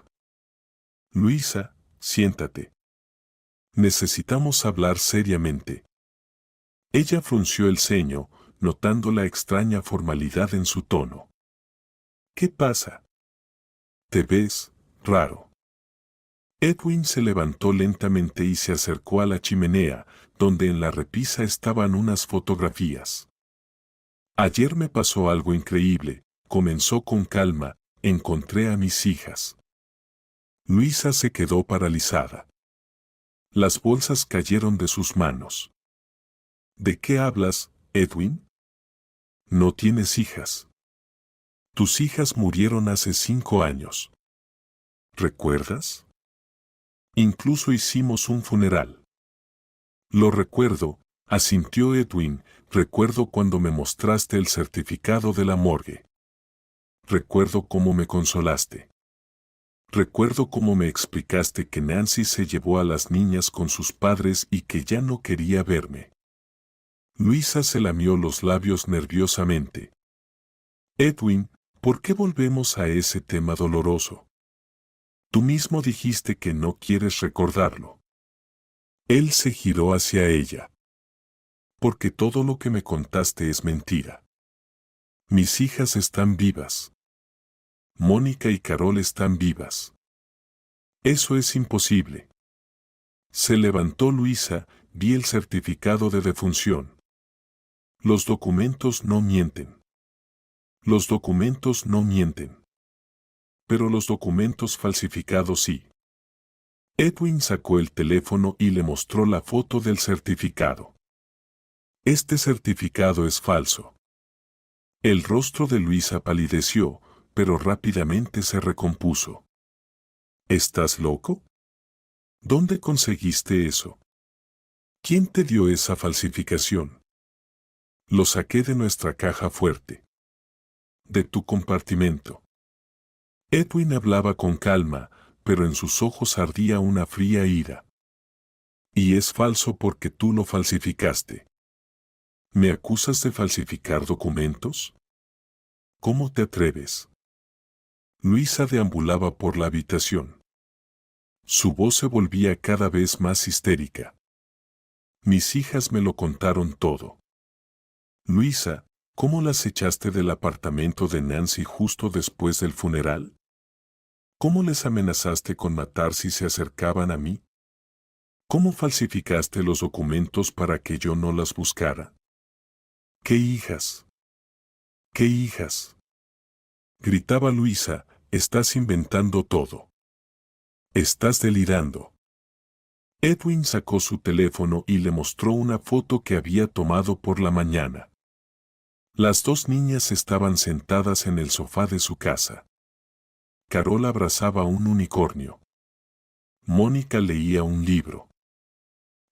Luisa, siéntate. Necesitamos hablar seriamente. Ella frunció el ceño, notando la extraña formalidad en su tono. ¿Qué pasa? Te ves raro. Edwin se levantó lentamente y se acercó a la chimenea, donde en la repisa estaban unas fotografías. Ayer me pasó algo increíble, comenzó con calma, encontré a mis hijas. Luisa se quedó paralizada. Las bolsas cayeron de sus manos. ¿De qué hablas, Edwin? No tienes hijas. Tus hijas murieron hace 5 años. ¿Recuerdas? Incluso hicimos un funeral. Lo recuerdo, asintió Edwin, recuerdo cuando me mostraste el certificado de la morgue. Recuerdo cómo me consolaste. Recuerdo cómo me explicaste que Nancy se llevó a las niñas con sus padres y que ya no quería verme. Luisa se lamió los labios nerviosamente. Edwin, ¿por qué volvemos a ese tema doloroso? Tú mismo dijiste que no quieres recordarlo. Él se giró hacia ella. Porque todo lo que me contaste es mentira. Mis hijas están vivas. Mónica y Carol están vivas. Eso es imposible. Se levantó Luisa, vi el certificado de defunción. Los documentos no mienten. Los documentos no mienten. Pero los documentos falsificados sí. Edwin sacó el teléfono y le mostró la foto del certificado. Este certificado es falso. El rostro de Luisa palideció, pero rápidamente se recompuso. ¿Estás loco? ¿Dónde conseguiste eso? ¿Quién te dio esa falsificación? Lo saqué de nuestra caja fuerte. De tu compartimento. Edwin hablaba con calma, pero en sus ojos ardía una fría ira. Y es falso porque tú lo falsificaste. ¿Me acusas de falsificar documentos? ¿Cómo te atreves? Luisa deambulaba por la habitación. Su voz se volvía cada vez más histérica. Mis hijas me lo contaron todo. Luisa, ¿cómo las echaste del apartamento de Nancy justo después del funeral? ¿Cómo les amenazaste con matar si se acercaban a mí? ¿Cómo falsificaste los documentos para que yo no las buscara? ¿Qué hijas? ¿Qué hijas? Gritaba Luisa, estás inventando todo. Estás delirando. Edwin sacó su teléfono y le mostró una foto que había tomado por la mañana. Las 2 niñas estaban sentadas en el sofá de su casa. Carol abrazaba un unicornio. Mónica leía un libro.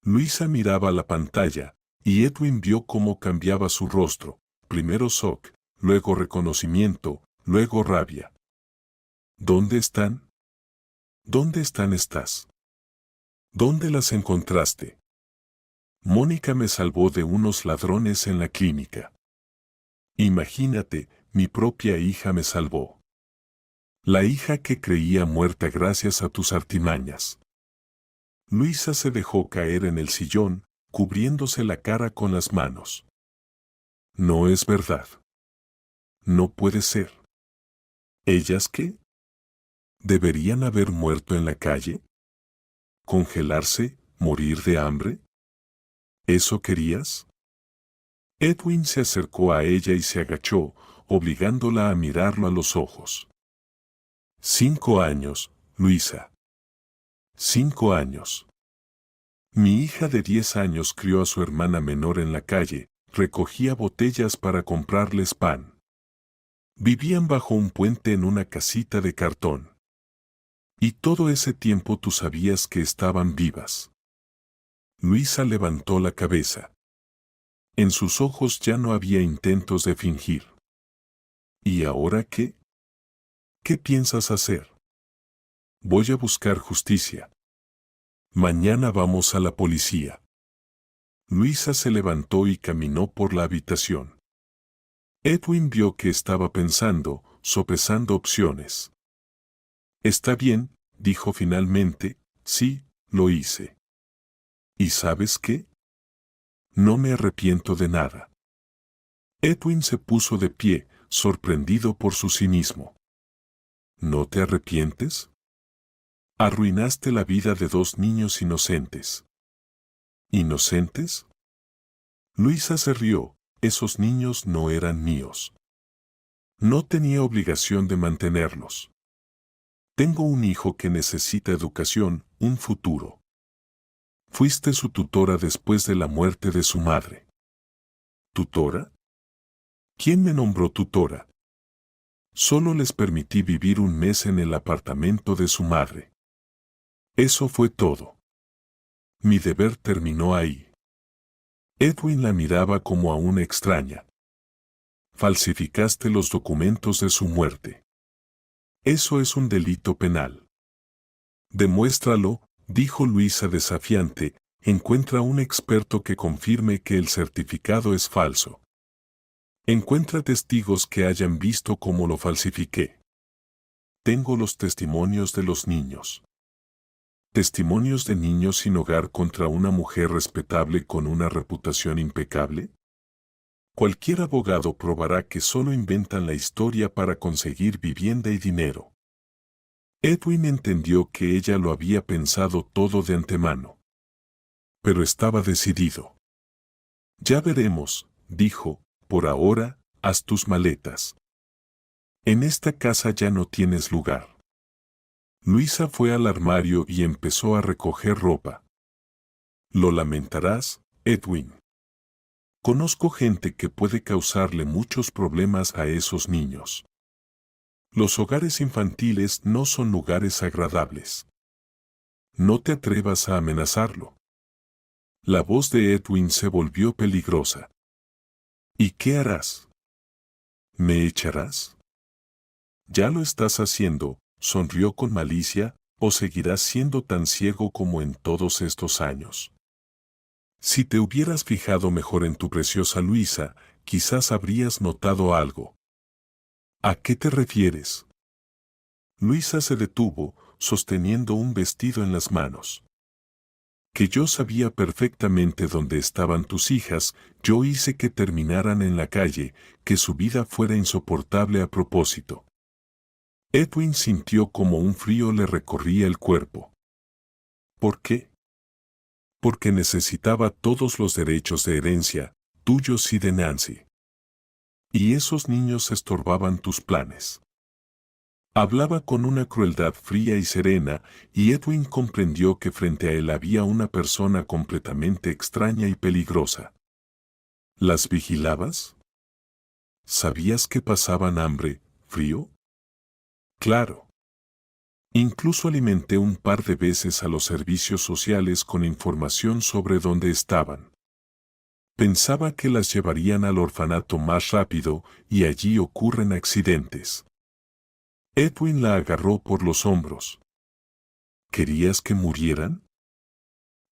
Luisa miraba la pantalla, y Edwin vio cómo cambiaba su rostro, primero shock, luego reconocimiento, luego rabia. ¿Dónde están? ¿Dónde están estas? ¿Dónde las encontraste? Mónica me salvó de unos ladrones en la clínica. Imagínate, mi propia hija me salvó. La hija que creía muerta gracias a tus artimañas. Luisa se dejó caer en el sillón, cubriéndose la cara con las manos. No es verdad. No puede ser. ¿Ellas qué? ¿Deberían haber muerto en la calle? ¿Congelarse, morir de hambre? ¿Eso querías? Edwin se acercó a ella y se agachó, obligándola a mirarlo a los ojos. 5 años, Luisa. 5 años. Mi hija de 10 años crió a su hermana menor en la calle, recogía botellas para comprarles pan. Vivían bajo un puente en una casita de cartón. Y todo ese tiempo tú sabías que estaban vivas. Luisa levantó la cabeza. En sus ojos ya no había intentos de fingir. ¿Y ahora qué? ¿Qué piensas hacer? Voy a buscar justicia. Mañana vamos a la policía. Luisa se levantó y caminó por la habitación. Edwin vio que estaba pensando, sopesando opciones. Está bien, dijo finalmente, sí, lo hice. ¿Y sabes qué? No me arrepiento de nada. Edwin se puso de pie, sorprendido por su cinismo. ¿No te arrepientes? Arruinaste la vida de 2 niños inocentes. ¿Inocentes? Luisa se rió, esos niños no eran míos. No tenía obligación de mantenerlos. Tengo un hijo que necesita educación, un futuro. Fuiste su tutora después de la muerte de su madre. ¿Tutora? ¿Quién me nombró tutora? Solo les permití vivir un mes en el apartamento de su madre. Eso fue todo. Mi deber terminó ahí. Edwin la miraba como a una extraña. Falsificaste los documentos de su muerte. Eso es un delito penal. Demuéstralo, dijo Luisa desafiante, encuentra un experto que confirme que el certificado es falso. Encuentra testigos que hayan visto cómo lo falsifiqué. Tengo los testimonios de los niños. ¿Testimonios de niños sin hogar contra una mujer respetable con una reputación impecable? Cualquier abogado probará que solo inventan la historia para conseguir vivienda y dinero. Edwin entendió que ella lo había pensado todo de antemano. Pero estaba decidido. Ya veremos, dijo, por ahora, haz tus maletas. En esta casa ya no tienes lugar. Luisa fue al armario y empezó a recoger ropa. Lo lamentarás, Edwin. Conozco gente que puede causarle muchos problemas a esos niños. Los hogares infantiles no son lugares agradables. No te atrevas a amenazarlo. La voz de Edwin se volvió peligrosa. ¿Y qué harás? ¿Me echarás? Ya lo estás haciendo, sonrió con malicia, o seguirás siendo tan ciego como en todos estos años. Si te hubieras fijado mejor en tu preciosa Luisa, quizás habrías notado algo. ¿A qué te refieres? Luisa se detuvo, sosteniendo un vestido en las manos. Que yo sabía perfectamente dónde estaban tus hijas, yo hice que terminaran en la calle, que su vida fuera insoportable a propósito. Edwin sintió como un frío le recorría el cuerpo. ¿Por qué? Porque necesitaba todos los derechos de herencia, tuyos y de Nancy. Y esos niños estorbaban tus planes. Hablaba con una crueldad fría y serena, y Edwin comprendió que frente a él había una persona completamente extraña y peligrosa. ¿Las vigilabas? ¿Sabías que pasaban hambre, frío? Claro. Incluso alimenté un par de veces a los servicios sociales con información sobre dónde estaban. Pensaba que las llevarían al orfanato más rápido y allí ocurren accidentes. Edwin la agarró por los hombros. ¿Querías que murieran?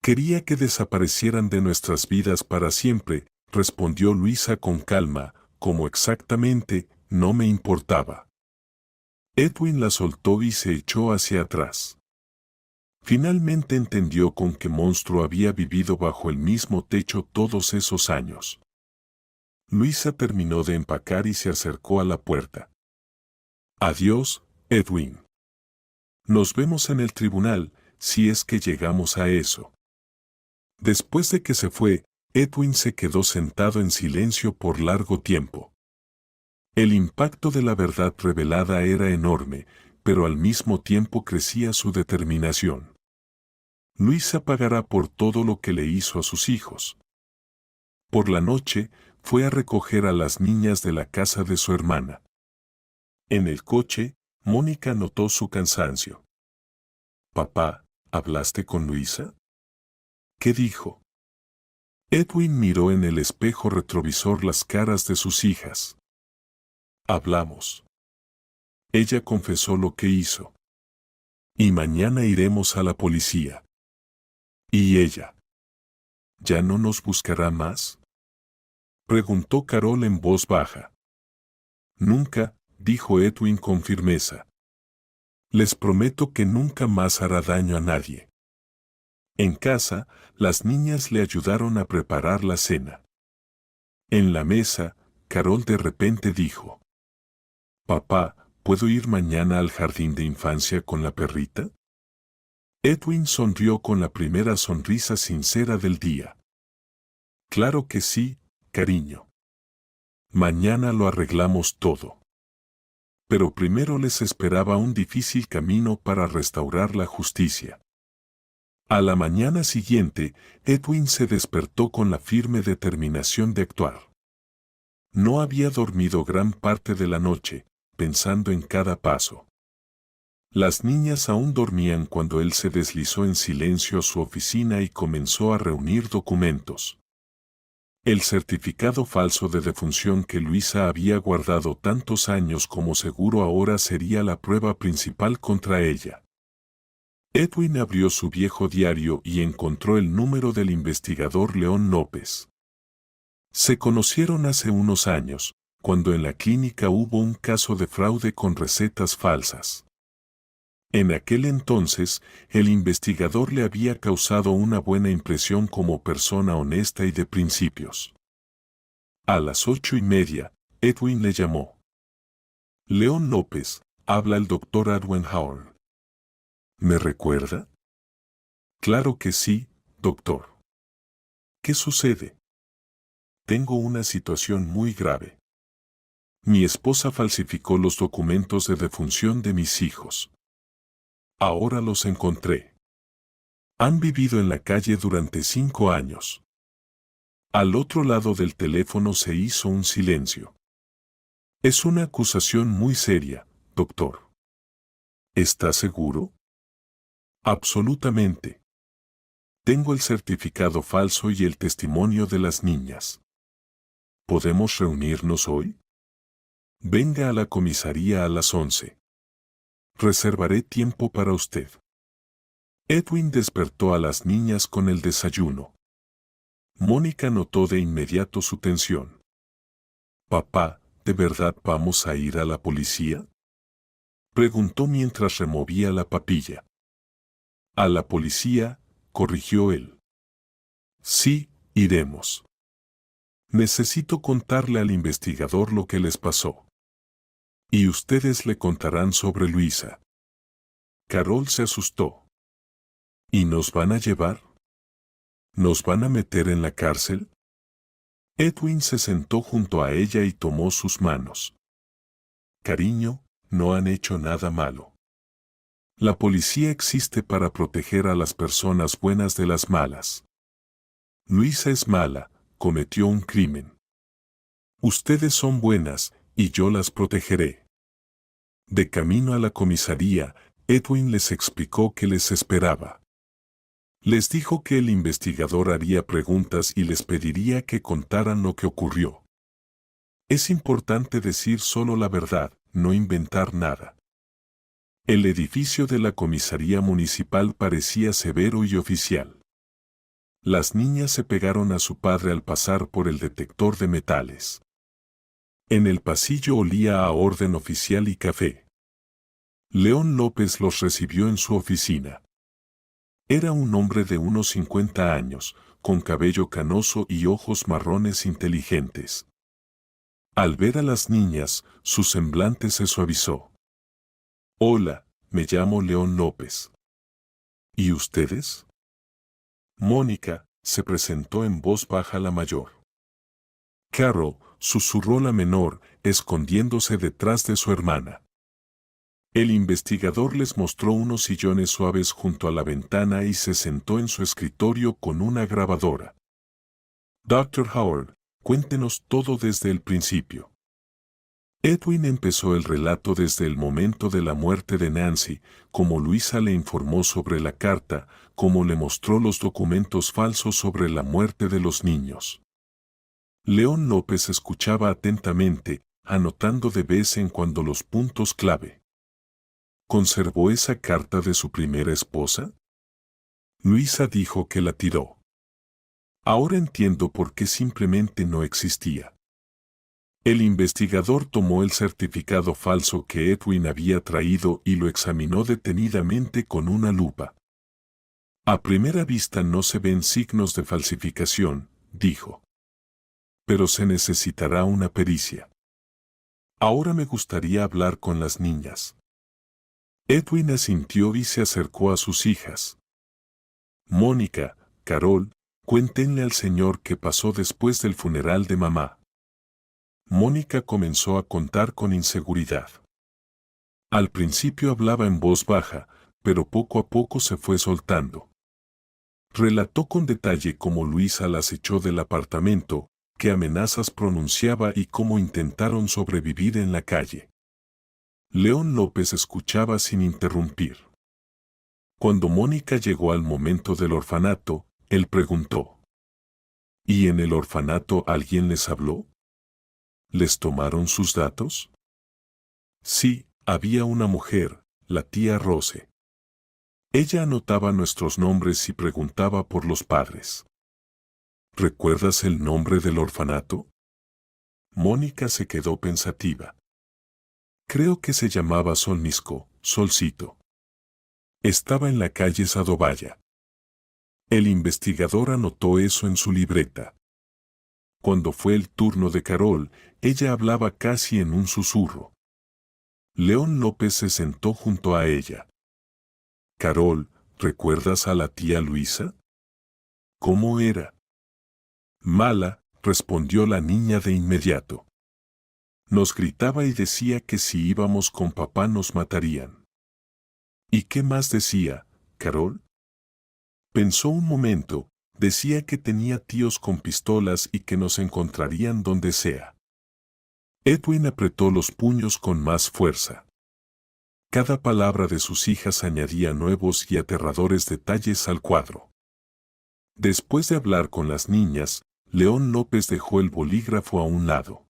Quería que desaparecieran de nuestras vidas para siempre, respondió Luisa con calma, como exactamente, no me importaba. Edwin la soltó y se echó hacia atrás. Finalmente entendió con qué monstruo había vivido bajo el mismo techo todos esos años. Luisa terminó de empacar y se acercó a la puerta. Adiós, Edwin. Nos vemos en el tribunal, si es que llegamos a eso. Después de que se fue, Edwin se quedó sentado en silencio por largo tiempo. El impacto de la verdad revelada era enorme, pero al mismo tiempo crecía su determinación. Luisa pagará por todo lo que le hizo a sus hijos. Por la noche, fue a recoger a las niñas de la casa de su hermana. En el coche, Mónica notó su cansancio. «Papá, ¿hablaste con Luisa?» «¿Qué dijo?» Edwin miró en el espejo retrovisor las caras de sus hijas. «Hablamos. Ella confesó lo que hizo. Y mañana iremos a la policía. ¿Y ella? ¿Ya no nos buscará más?», preguntó Carol en voz baja. «Nunca», dijo Edwin con firmeza. «Les prometo que nunca más hará daño a nadie». En casa, las niñas le ayudaron a preparar la cena. En la mesa, Carol de repente dijo: «Papá, ¿puedo ir mañana al jardín de infancia con la perrita?». Edwin sonrió con la primera sonrisa sincera del día. «Claro que sí, cariño. Mañana lo arreglamos todo». Pero primero les esperaba un difícil camino para restaurar la justicia. A la mañana siguiente, Edwin se despertó con la firme determinación de actuar. No había dormido gran parte de la noche, pensando en cada paso. Las niñas aún dormían cuando él se deslizó en silencio a su oficina y comenzó a reunir documentos. El certificado falso de defunción que Luisa había guardado tantos años como seguro ahora sería la prueba principal contra ella. Edwin abrió su viejo diario y encontró el número del investigador León López. Se conocieron hace unos años, cuando en la clínica hubo un caso de fraude con recetas falsas. En aquel entonces, el investigador le había causado una buena impresión como persona honesta y de principios. A las 8:30, Edwin le llamó. «León López, habla el doctor Edwin Howard». «¿Me recuerda?» «Claro que sí, doctor». «¿Qué sucede?» «Tengo una situación muy grave. Mi esposa falsificó los documentos de defunción de mis hijos. Ahora los encontré. Han vivido en la calle durante 5 años». Al otro lado del teléfono se hizo un silencio. «Es una acusación muy seria, doctor». «¿Está seguro?» «Absolutamente. Tengo el certificado falso y el testimonio de las niñas». «¿Podemos reunirnos hoy?» «Venga a la comisaría a las 11. Reservaré tiempo para usted». Edwin despertó a las niñas con el desayuno. Mónica notó de inmediato su tensión. «Papá, ¿de verdad vamos a ir a la policía?», preguntó mientras removía la papilla. «A la policía», corrigió él. «Sí, iremos. Necesito contarle al investigador lo que les pasó. Y ustedes le contarán sobre Luisa». Carol se asustó. «¿Y nos van a llevar? ¿Nos van a meter en la cárcel?». Edwin se sentó junto a ella y tomó sus manos. «Cariño, no han hecho nada malo. La policía existe para proteger a las personas buenas de las malas. Luisa es mala, cometió un crimen. Ustedes son buenas, y yo las protegeré». De camino a la comisaría, Edwin les explicó qué les esperaba. Les dijo que el investigador haría preguntas y les pediría que contaran lo que ocurrió. Es importante decir solo la verdad, no inventar nada. El edificio de la comisaría municipal parecía severo y oficial. Las niñas se pegaron a su padre al pasar por el detector de metales. En el pasillo olía a orden oficial y café. León López los recibió en su oficina. Era un hombre de unos 50 años, con cabello canoso y ojos marrones inteligentes. Al ver a las niñas, su semblante se suavizó. «Hola, me llamo León López». «¿Y ustedes?». «Mónica», se presentó en voz baja la mayor. «Carol», susurró la menor, escondiéndose detrás de su hermana. El investigador les mostró unos sillones suaves junto a la ventana y se sentó en su escritorio con una grabadora. Dr. Howard, cuéntenos todo desde el principio. Edwin empezó el relato desde el momento de la muerte de Nancy, como Luisa le informó sobre la carta, como le mostró los documentos falsos sobre la muerte de los niños. León López escuchaba atentamente, anotando de vez en cuando los puntos clave. ¿Conservó esa carta de su primera esposa? Luisa dijo que la tiró. Ahora entiendo por qué simplemente no existía. El investigador tomó el certificado falso que Edwin había traído y lo examinó detenidamente con una lupa. A primera vista no se ven signos de falsificación, dijo. Pero se necesitará una pericia. Ahora me gustaría hablar con las niñas. Edwin asintió y se acercó a sus hijas. Mónica, Carol, cuéntenle al señor qué pasó después del funeral de mamá. Mónica comenzó a contar con inseguridad. Al principio hablaba en voz baja, pero poco a poco se fue soltando. Relató con detalle cómo Luisa las echó del apartamento, qué amenazas pronunciaba y cómo intentaron sobrevivir en la calle. León López escuchaba sin interrumpir. Cuando Mónica llegó al momento del orfanato, él preguntó: ¿Y en el orfanato alguien les habló? ¿Les tomaron sus datos? Sí, había una mujer, la tía Rose. Ella anotaba nuestros nombres y preguntaba por los padres. ¿Recuerdas el nombre del orfanato? Mónica se quedó pensativa. Creo que se llamaba Solmisco, Solcito. Estaba en la calle Sadovaya. El investigador anotó eso en su libreta. Cuando fue el turno de Carol, ella hablaba casi en un susurro. León López se sentó junto a ella. Carol, ¿recuerdas a la tía Luisa? ¿Cómo era? Mala, respondió la niña de inmediato. Nos gritaba y decía que si íbamos con papá nos matarían. ¿Y qué más decía, Carol? Pensó un momento. Decía que tenía tíos con pistolas y que nos encontrarían donde sea. Edwin apretó los puños con más fuerza. Cada palabra de sus hijas añadía nuevos y aterradores detalles al cuadro. Después de hablar con las niñas, León López dejó el bolígrafo a un lado.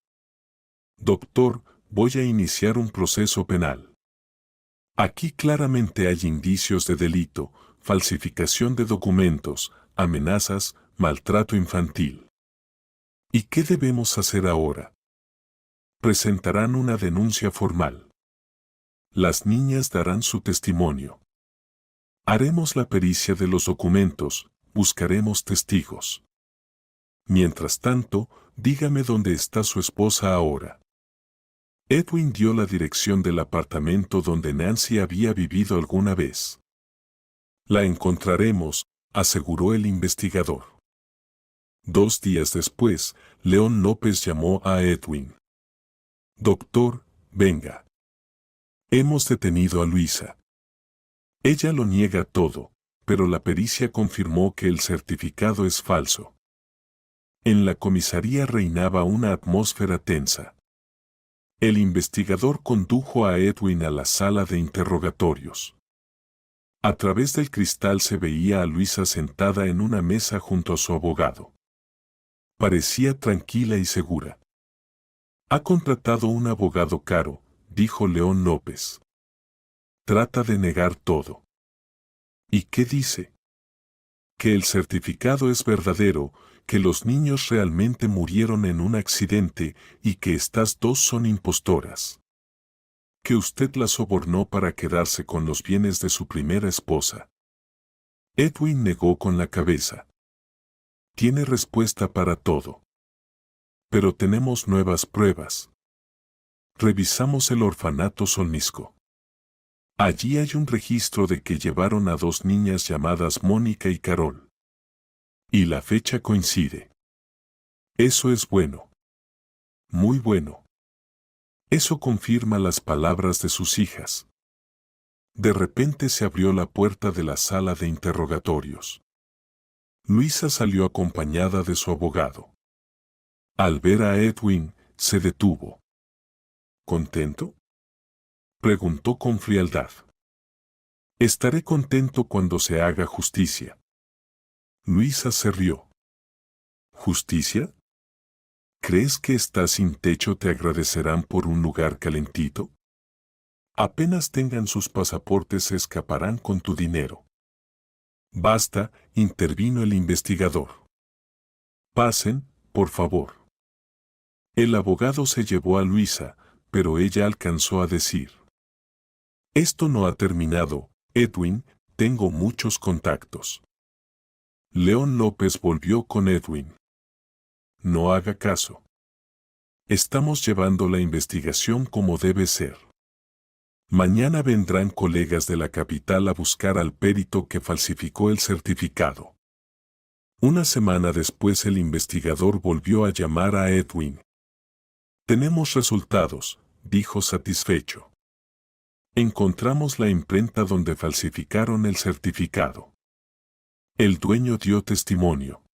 Doctor, voy a iniciar un proceso penal. Aquí claramente hay indicios de delito, falsificación de documentos, amenazas, maltrato infantil. ¿Y qué debemos hacer ahora? Presentarán una denuncia formal. Las niñas darán su testimonio. Haremos la pericia de los documentos, buscaremos testigos. Mientras tanto, dígame dónde está su esposa ahora. Edwin dio la dirección del apartamento donde Nancy había vivido alguna vez. La encontraremos, aseguró el investigador. 2 días después, León López llamó a Edwin. Doctor, venga. Hemos detenido a Luisa. Ella lo niega todo, pero la pericia confirmó que el certificado es falso. En la comisaría reinaba una atmósfera tensa. El investigador condujo a Edwin a la sala de interrogatorios. A través del cristal se veía a Luisa sentada en una mesa junto a su abogado. Parecía tranquila y segura. Ha contratado un abogado caro, dijo León López. Trata de negar todo. ¿Y qué dice? Que el certificado es verdadero, que los niños realmente murieron en un accidente y que estas dos son impostoras. Que usted la sobornó para quedarse con los bienes de su primera esposa. Edwin negó con la cabeza. Tiene respuesta para todo. Pero tenemos nuevas pruebas. Revisamos el orfanato Solmisco. Allí hay un registro de que llevaron a 2 niñas llamadas Mónica y Carol. Y la fecha coincide. Eso es bueno. Muy bueno. Eso confirma las palabras de sus hijas. De repente se abrió la puerta de la sala de interrogatorios. Luisa salió acompañada de su abogado. Al ver a Edwin, se detuvo. ¿Contento?, preguntó con frialdad. Estaré contento cuando se haga justicia. Luisa se rió. ¿Justicia? ¿Crees que estás sin techo te agradecerán por un lugar calentito? Apenas tengan sus pasaportes se escaparán con tu dinero. Basta, intervino el investigador. Pasen, por favor. El abogado se llevó a Luisa, pero ella alcanzó a decir: Esto no ha terminado, Edwin, tengo muchos contactos. León López volvió con Edwin. No haga caso. Estamos llevando la investigación como debe ser. Mañana vendrán colegas de la capital a buscar al perito que falsificó el certificado. Una semana después el investigador volvió a llamar a Edwin. Tenemos resultados, dijo satisfecho. Encontramos la imprenta donde falsificaron el certificado. El dueño dio testimonio.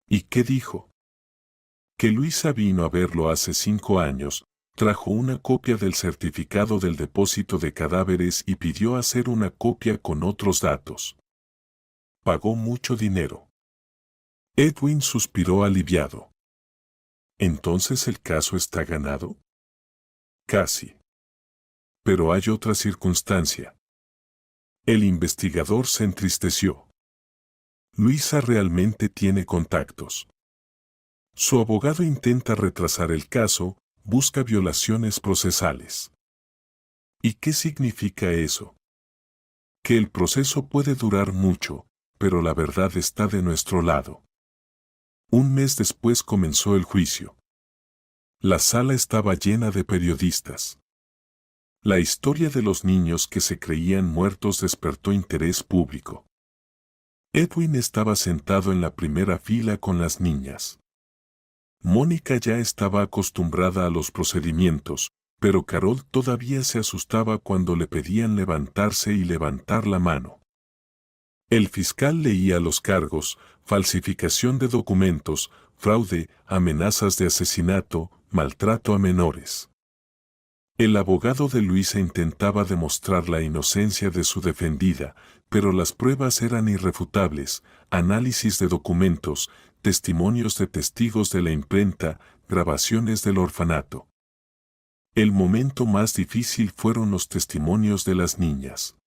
¿Y qué dijo? Que Luisa vino a verlo hace 5 años, trajo una copia del certificado del depósito de cadáveres y pidió hacer una copia con otros datos. Pagó mucho dinero. Edwin suspiró aliviado. ¿Entonces el caso está ganado? Casi. Pero hay otra circunstancia. El investigador se entristeció. Luisa realmente tiene contactos. Su abogado intenta retrasar el caso, busca violaciones procesales. ¿Y qué significa eso? Que el proceso puede durar mucho, pero la verdad está de nuestro lado. Un mes después comenzó el juicio. La sala estaba llena de periodistas. La historia de los niños que se creían muertos despertó interés público. Edwin estaba sentado en la primera fila con las niñas. Mónica ya estaba acostumbrada a los procedimientos, pero Carol todavía se asustaba cuando le pedían levantarse y levantar la mano. El fiscal leía los cargos: falsificación de documentos, fraude, amenazas de asesinato, maltrato a menores. El abogado de Luisa intentaba demostrar la inocencia de su defendida, pero las pruebas eran irrefutables: análisis de documentos, testimonios de testigos de la imprenta, grabaciones del orfanato. El momento más difícil fueron los testimonios de las niñas.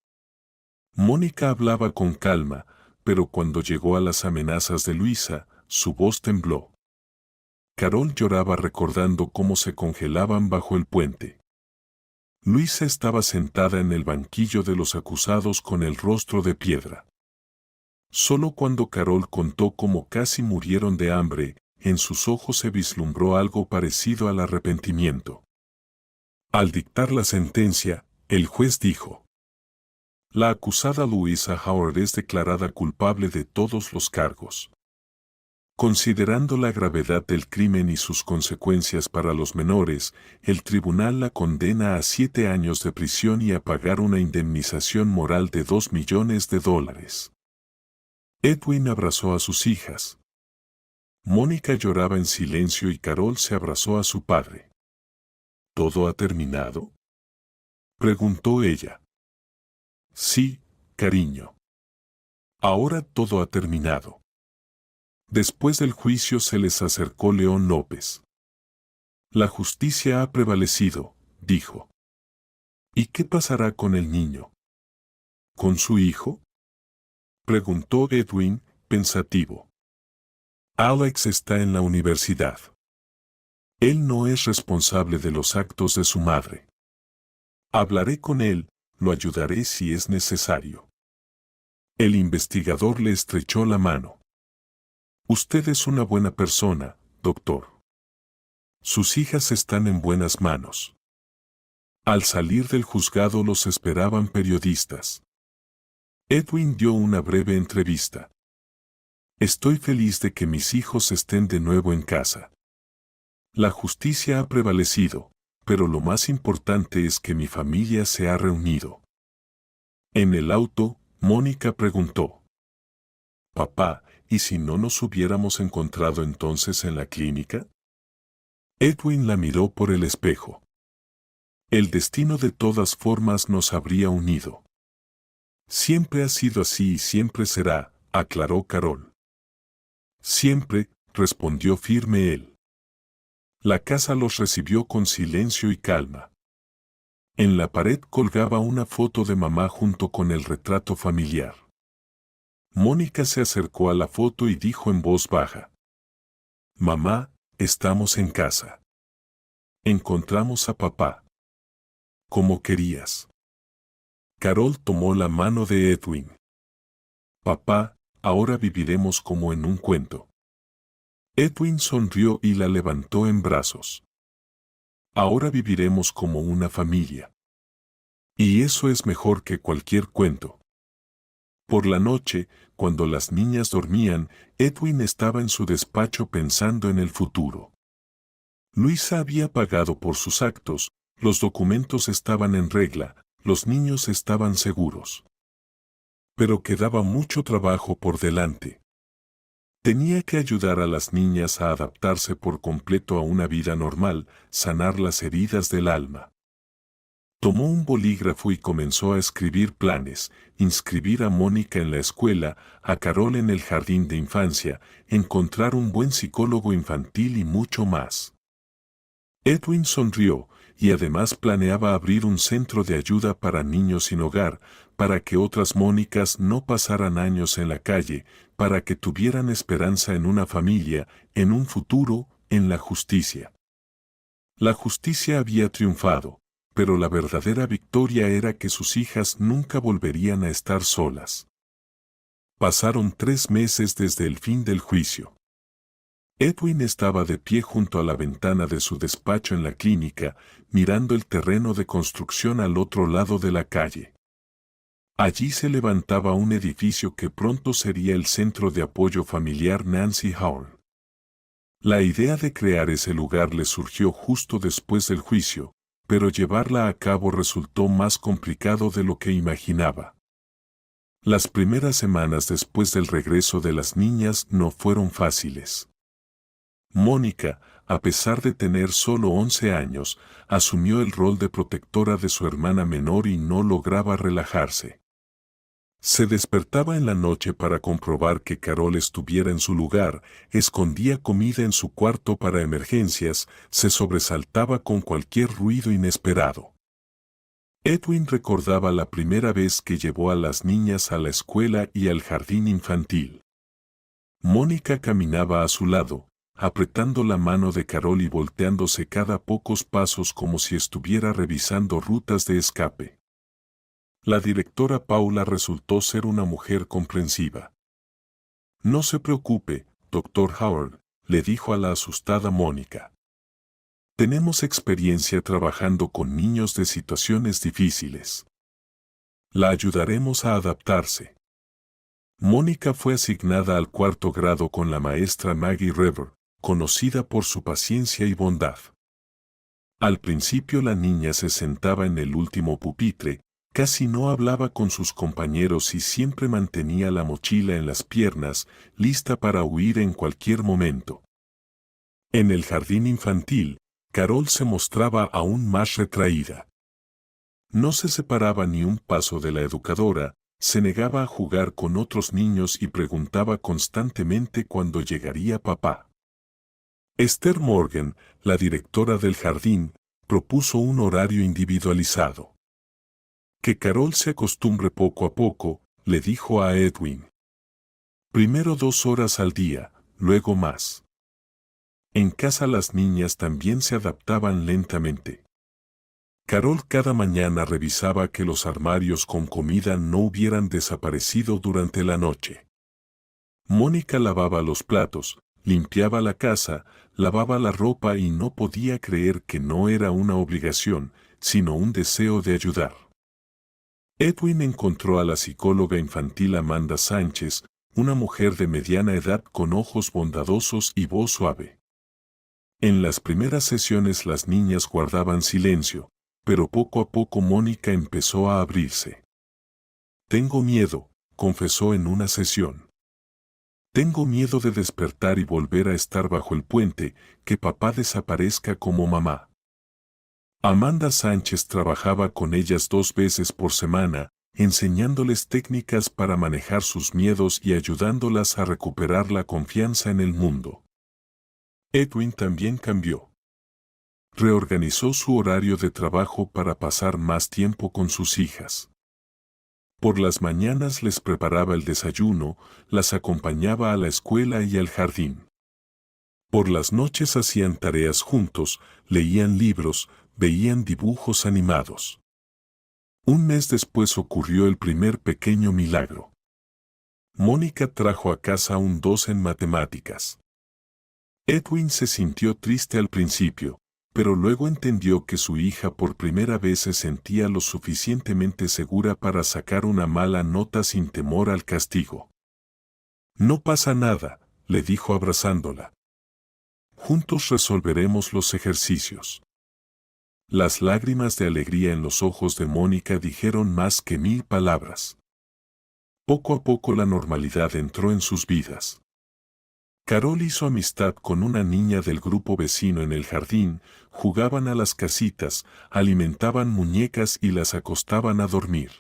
Mónica hablaba con calma, pero cuando llegó a las amenazas de Luisa, su voz tembló. Carol lloraba recordando cómo se congelaban bajo el puente. Luisa estaba sentada en el banquillo de los acusados con el rostro de piedra. Solo cuando Carol contó cómo casi murieron de hambre, en sus ojos se vislumbró algo parecido al arrepentimiento. Al dictar la sentencia, el juez dijo: La acusada Louisa Howard es declarada culpable de todos los cargos. Considerando la gravedad del crimen y sus consecuencias para los menores, el tribunal la condena a 7 años de prisión y a pagar una indemnización moral de $2 millones. Edwin abrazó a sus hijas. Mónica lloraba en silencio y Carol se abrazó a su padre. ¿Todo ha terminado?, preguntó ella. Sí, cariño. Ahora todo ha terminado. Después del juicio se les acercó León López. La justicia ha prevalecido, dijo. ¿Y qué pasará con el niño? ¿Con su hijo?, preguntó Edwin, pensativo. Alex está en la universidad. Él no es responsable de los actos de su madre. Hablaré con él, lo ayudaré si es necesario. El investigador le estrechó la mano. Usted es una buena persona, doctor. Sus hijas están en buenas manos. Al salir del juzgado los esperaban periodistas. Edwin dio una breve entrevista. Estoy feliz de que mis hijos estén de nuevo en casa. La justicia ha prevalecido, pero lo más importante es que mi familia se ha reunido. En el auto, Mónica preguntó: «Papá, ¿y si no nos hubiéramos encontrado entonces en la clínica?» Edwin la miró por el espejo. «El destino de todas formas nos habría unido». «Siempre ha sido así y siempre será», aclaró Carol. «Siempre», respondió firme él. La casa los recibió con silencio y calma. En la pared colgaba una foto de mamá junto con el retrato familiar. Mónica se acercó a la foto y dijo en voz baja: «Mamá, estamos en casa. Encontramos a papá. Como querías». Carol tomó la mano de Edwin. «Papá, ahora viviremos como en un cuento». Edwin sonrió y la levantó en brazos. «Ahora viviremos como una familia. Y eso es mejor que cualquier cuento». Por la noche, cuando las niñas dormían, Edwin estaba en su despacho pensando en el futuro. Luisa había pagado por sus actos, los documentos estaban en regla, los niños estaban seguros. Pero quedaba mucho trabajo por delante. Tenía que ayudar a las niñas a adaptarse por completo a una vida normal, sanar las heridas del alma. Tomó un bolígrafo y comenzó a escribir planes: inscribir a Mónica en la escuela, a Carol en el jardín de infancia, encontrar un buen psicólogo infantil y mucho más. Edwin sonrió, y además planeaba abrir un centro de ayuda para niños sin hogar, para que otras Mónicas no pasaran años en la calle, para que tuvieran esperanza en una familia, en un futuro, en la justicia. La justicia había triunfado, pero la verdadera victoria era que sus hijas nunca volverían a estar solas. Pasaron 3 meses desde el fin del juicio. Edwin estaba de pie junto a la ventana de su despacho en la clínica, mirando el terreno de construcción al otro lado de la calle. Allí se levantaba un edificio que pronto sería el centro de apoyo familiar Nancy Hall. La idea de crear ese lugar le surgió justo después del juicio, pero llevarla a cabo resultó más complicado de lo que imaginaba. Las primeras semanas después del regreso de las niñas no fueron fáciles. Mónica, a pesar de tener solo 11 años, asumió el rol de protectora de su hermana menor y no lograba relajarse. Se despertaba en la noche para comprobar que Carol estuviera en su lugar, escondía comida en su cuarto para emergencias, se sobresaltaba con cualquier ruido inesperado. Edwin recordaba la primera vez que llevó a las niñas a la escuela y al jardín infantil. Mónica caminaba a su lado, apretando la mano de Carol y volteándose cada pocos pasos como si estuviera revisando rutas de escape. La directora Paula resultó ser una mujer comprensiva. «No se preocupe, Dr. Howard», le dijo a la asustada Mónica. «Tenemos experiencia trabajando con niños de situaciones difíciles. La ayudaremos a adaptarse». Mónica fue asignada al 4º grado con la maestra Maggie Rever, conocida por su paciencia y bondad. Al principio la niña se sentaba en el último pupitre, casi no hablaba con sus compañeros y siempre mantenía la mochila en las piernas, lista para huir en cualquier momento. En el jardín infantil, Carol se mostraba aún más retraída. No se separaba ni un paso de la educadora, se negaba a jugar con otros niños y preguntaba constantemente cuándo llegaría papá. Esther Morgan, la directora del jardín, propuso un horario individualizado. «Que Carol se acostumbre poco a poco», le dijo a Edwin. «Primero 2 horas al día, luego más». En casa las niñas también se adaptaban lentamente. Carol cada mañana revisaba que los armarios con comida no hubieran desaparecido durante la noche. Mónica lavaba los platos, limpiaba la casa, lavaba la ropa y no podía creer que no era una obligación, sino un deseo de ayudar. Edwin encontró a la psicóloga infantil Amanda Sánchez, una mujer de mediana edad con ojos bondadosos y voz suave. En las primeras sesiones las niñas guardaban silencio, pero poco a poco Mónica empezó a abrirse. Tengo miedo, confesó en una sesión. Tengo miedo de despertar y volver a estar bajo el puente, que papá desaparezca como mamá. Amanda Sánchez trabajaba con ellas 2 veces por semana, enseñándoles técnicas para manejar sus miedos y ayudándolas a recuperar la confianza en el mundo. Edwin también cambió. Reorganizó su horario de trabajo para pasar más tiempo con sus hijas. Por las mañanas les preparaba el desayuno, las acompañaba a la escuela y al jardín. Por las noches hacían tareas juntos, leían libros, veían dibujos animados. Un mes después ocurrió el primer pequeño milagro. Mónica trajo a casa un 2 en matemáticas. Edwin se sintió triste al principio, pero luego entendió que su hija por primera vez se sentía lo suficientemente segura para sacar una mala nota sin temor al castigo. No pasa nada, le dijo abrazándola. Juntos resolveremos los ejercicios. Las lágrimas de alegría en los ojos de Mónica dijeron más que 1000 palabras. Poco a poco la normalidad entró en sus vidas. Carol hizo amistad con una niña del grupo vecino en el jardín, jugaban a las casitas, alimentaban muñecas y las acostaban a dormir.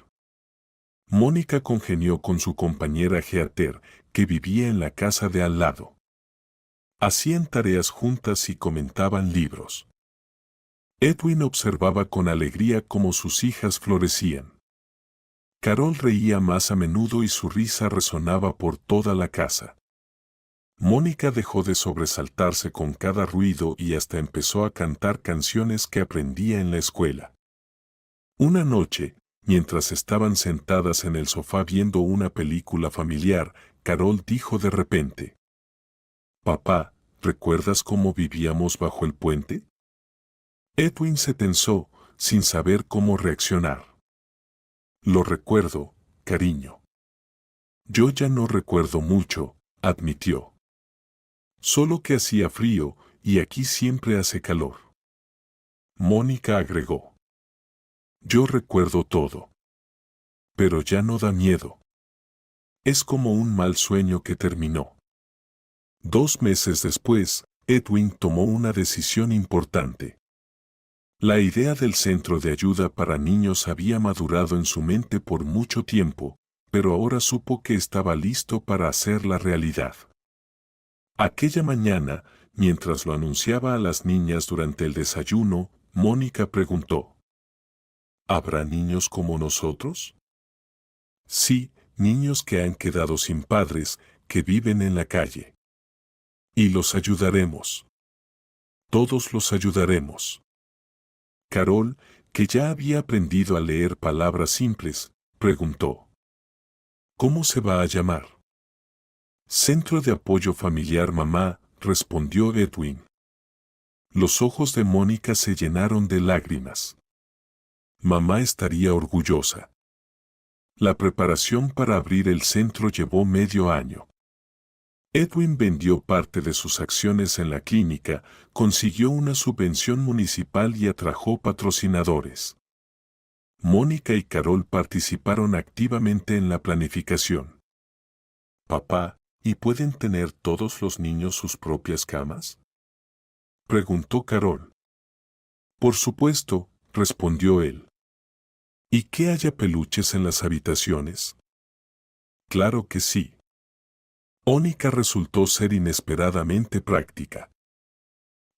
Mónica congenió con su compañera Heather, que vivía en la casa de al lado. Hacían tareas juntas y comentaban libros. Edwin observaba con alegría cómo sus hijas florecían. Carol reía más a menudo y su risa resonaba por toda la casa. Mónica dejó de sobresaltarse con cada ruido y hasta empezó a cantar canciones que aprendía en la escuela. Una noche, mientras estaban sentadas en el sofá viendo una película familiar, Carol dijo de repente: «Papá, ¿recuerdas cómo vivíamos bajo el puente?». Edwin se tensó, sin saber cómo reaccionar. «Lo recuerdo, cariño». «Yo ya no recuerdo mucho», admitió. «Solo que hacía frío, y aquí siempre hace calor». Mónica agregó: «Yo recuerdo todo. Pero ya no da miedo. Es como un mal sueño que terminó». 2 meses después, Edwin tomó una decisión importante. La idea del centro de ayuda para niños había madurado en su mente por mucho tiempo, pero ahora supo que estaba listo para hacerla realidad. Aquella mañana, mientras lo anunciaba a las niñas durante el desayuno, Mónica preguntó: ¿habrá niños como nosotros? Sí, niños que han quedado sin padres, que viven en la calle. Y los ayudaremos. Todos los ayudaremos. Carol, que ya había aprendido a leer palabras simples, preguntó: ¿cómo se va a llamar? Centro de Apoyo Familiar Mamá, respondió Edwin. Los ojos de Mónica se llenaron de lágrimas. Mamá estaría orgullosa. La preparación para abrir el centro llevó medio año. Edwin vendió parte de sus acciones en la clínica, consiguió una subvención municipal y atrajo patrocinadores. Mónica y Carol participaron activamente en la planificación. «Papá, ¿y pueden tener todos los niños sus propias camas?», preguntó Carol. «Por supuesto», respondió él. «¿Y que haya peluches en las habitaciones?». «Claro que sí». Mónica resultó ser inesperadamente práctica.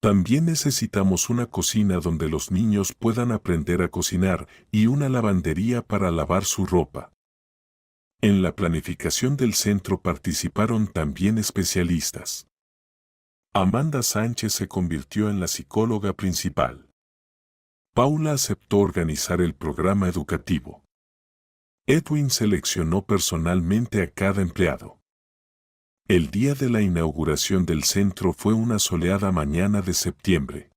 «También necesitamos una cocina donde los niños puedan aprender a cocinar y una lavandería para lavar su ropa». En la planificación del centro participaron también especialistas. Amanda Sánchez se convirtió en la psicóloga principal. Paula aceptó organizar el programa educativo. Edwin seleccionó personalmente a cada empleado. El día de la inauguración del centro fue una soleada mañana de septiembre.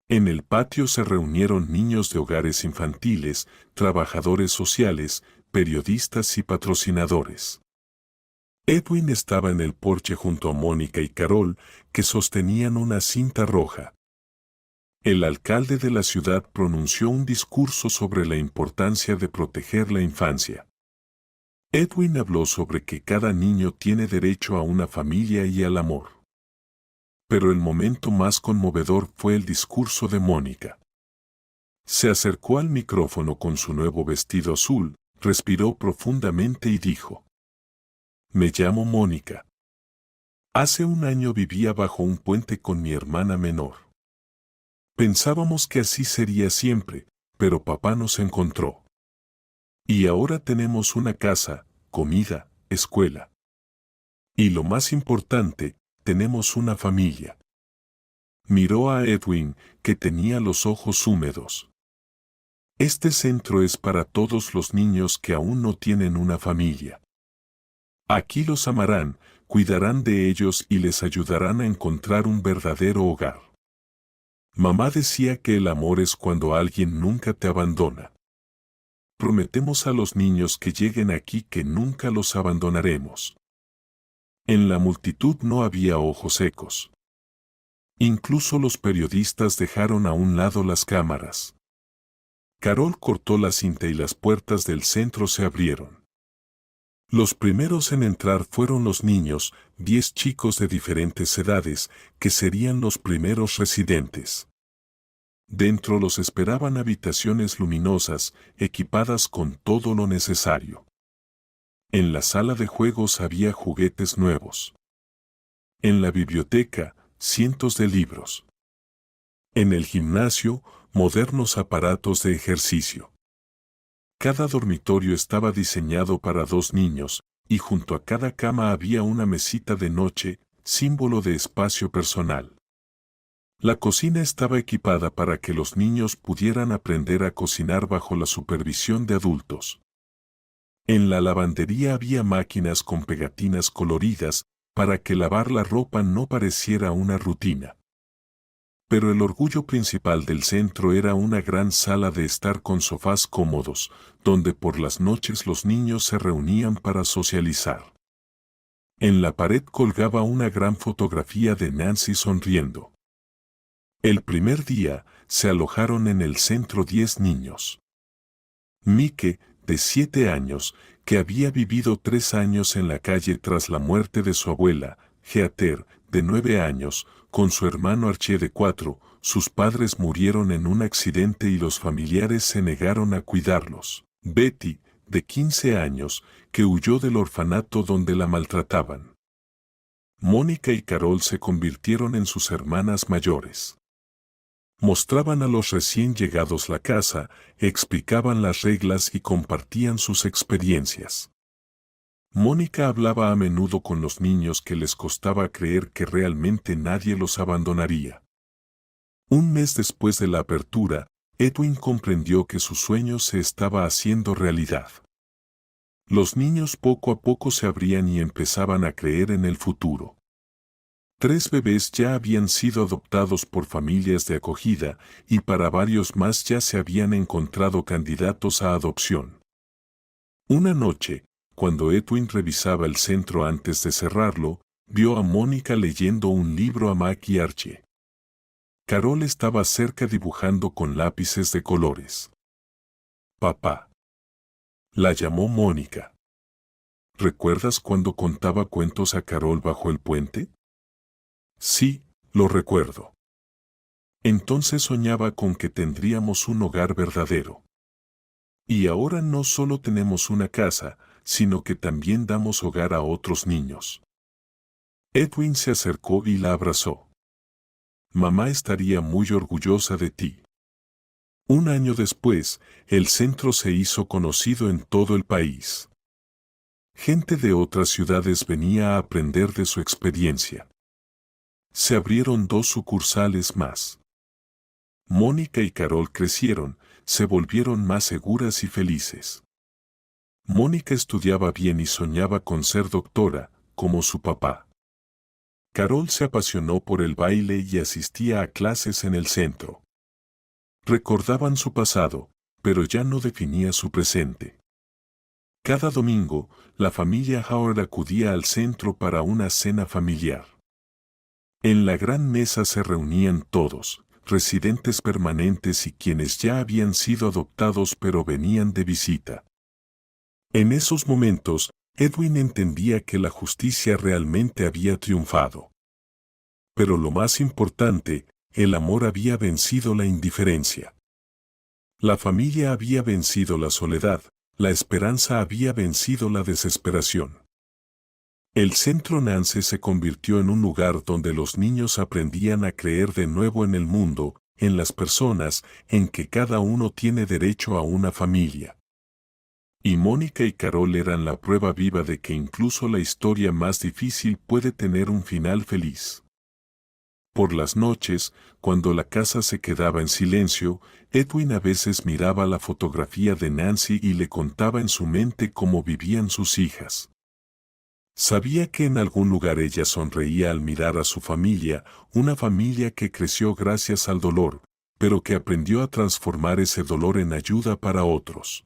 En el patio se reunieron niños de hogares infantiles, trabajadores sociales, periodistas y patrocinadores. Edwin estaba en el porche junto a Mónica y Carol, que sostenían una cinta roja. El alcalde de la ciudad pronunció un discurso sobre la importancia de proteger la infancia. Edwin habló sobre que cada niño tiene derecho a una familia y al amor. Pero el momento más conmovedor fue el discurso de Mónica. Se acercó al micrófono con su nuevo vestido azul, respiró profundamente y dijo: Me llamo Mónica. Hace un año vivía bajo un puente con mi hermana menor. Pensábamos que así sería siempre, pero papá nos encontró. Y ahora tenemos una casa, comida, escuela. Y lo más importante, tenemos una familia. Miró a Edwin, que tenía los ojos húmedos. Este centro es para todos los niños que aún no tienen una familia. Aquí los amarán, cuidarán de ellos y les ayudarán a encontrar un verdadero hogar. Mamá decía que el amor es cuando alguien nunca te abandona. Prometemos a los niños que lleguen aquí que nunca los abandonaremos. En la multitud no había ojos secos. Incluso los periodistas dejaron a un lado las cámaras. Carol cortó la cinta y las puertas del centro se abrieron. Los primeros en entrar fueron los niños, 10 chicos de diferentes edades, que serían los primeros residentes. Dentro los esperaban habitaciones luminosas, equipadas con todo lo necesario. En la sala de juegos había juguetes nuevos. En la biblioteca, cientos de libros. En el gimnasio, modernos aparatos de ejercicio. Cada dormitorio estaba diseñado para 2 niños, y junto a cada cama había una mesita de noche, símbolo de espacio personal. La cocina estaba equipada para que los niños pudieran aprender a cocinar bajo la supervisión de adultos. En la lavandería había máquinas con pegatinas coloridas, para que lavar la ropa no pareciera una rutina. Pero el orgullo principal del centro era una gran sala de estar con sofás cómodos, donde por las noches los niños se reunían para socializar. En la pared colgaba una gran fotografía de Nancy sonriendo. El primer día, se alojaron en el centro 10 niños. Mike, de 7 años, que había vivido 3 años en la calle tras la muerte de su abuela, Heather, de 9 años, con su hermano Archie de 4, sus padres murieron en un accidente y los familiares se negaron a cuidarlos. Betty, de 15 años, que huyó del orfanato donde la maltrataban. Mónica y Carol se convirtieron en sus hermanas mayores. Mostraban a los recién llegados la casa, explicaban las reglas y compartían sus experiencias. Mónica hablaba a menudo con los niños que les costaba creer que realmente nadie los abandonaría. Un mes después de la apertura, Edwin comprendió que su sueño se estaba haciendo realidad. Los niños poco a poco se abrían y empezaban a creer en el futuro. 3 bebés ya habían sido adoptados por familias de acogida y para varios más ya se habían encontrado candidatos a adopción. Una noche, cuando Edwin revisaba el centro antes de cerrarlo, vio a Mónica leyendo un libro a Mac y Archie. Carol estaba cerca dibujando con lápices de colores. Papá. La llamó Mónica. ¿Recuerdas cuando contaba cuentos a Carol bajo el puente? Sí, lo recuerdo. Entonces soñaba con que tendríamos un hogar verdadero. Y ahora no solo tenemos una casa, sino que también damos hogar a otros niños. Edwin se acercó y la abrazó. Mamá estaría muy orgullosa de ti. Un año después, el centro se hizo conocido en todo el país. Gente de otras ciudades venía a aprender de su experiencia. Se abrieron 2 sucursales más. Mónica y Carol crecieron, se volvieron más seguras y felices. Mónica estudiaba bien y soñaba con ser doctora, como su papá. Carol se apasionó por el baile y asistía a clases en el centro. Recordaban su pasado, pero ya no definía su presente. Cada domingo, la familia Howard acudía al centro para una cena familiar. En la gran mesa se reunían todos, residentes permanentes y quienes ya habían sido adoptados pero venían de visita. En esos momentos, Edwin entendía que la justicia realmente había triunfado. Pero lo más importante, el amor había vencido la indiferencia. La familia había vencido la soledad, la esperanza había vencido la desesperación. El Centro Nance se convirtió en un lugar donde los niños aprendían a creer de nuevo en el mundo, en las personas, en que cada uno tiene derecho a una familia. Y Mónica y Carol eran la prueba viva de que incluso la historia más difícil puede tener un final feliz. Por las noches, cuando la casa se quedaba en silencio, Edwin a veces miraba la fotografía de Nancy y le contaba en su mente cómo vivían sus hijas. Sabía que en algún lugar ella sonreía al mirar a su familia, una familia que creció gracias al dolor, pero que aprendió a transformar ese dolor en ayuda para otros.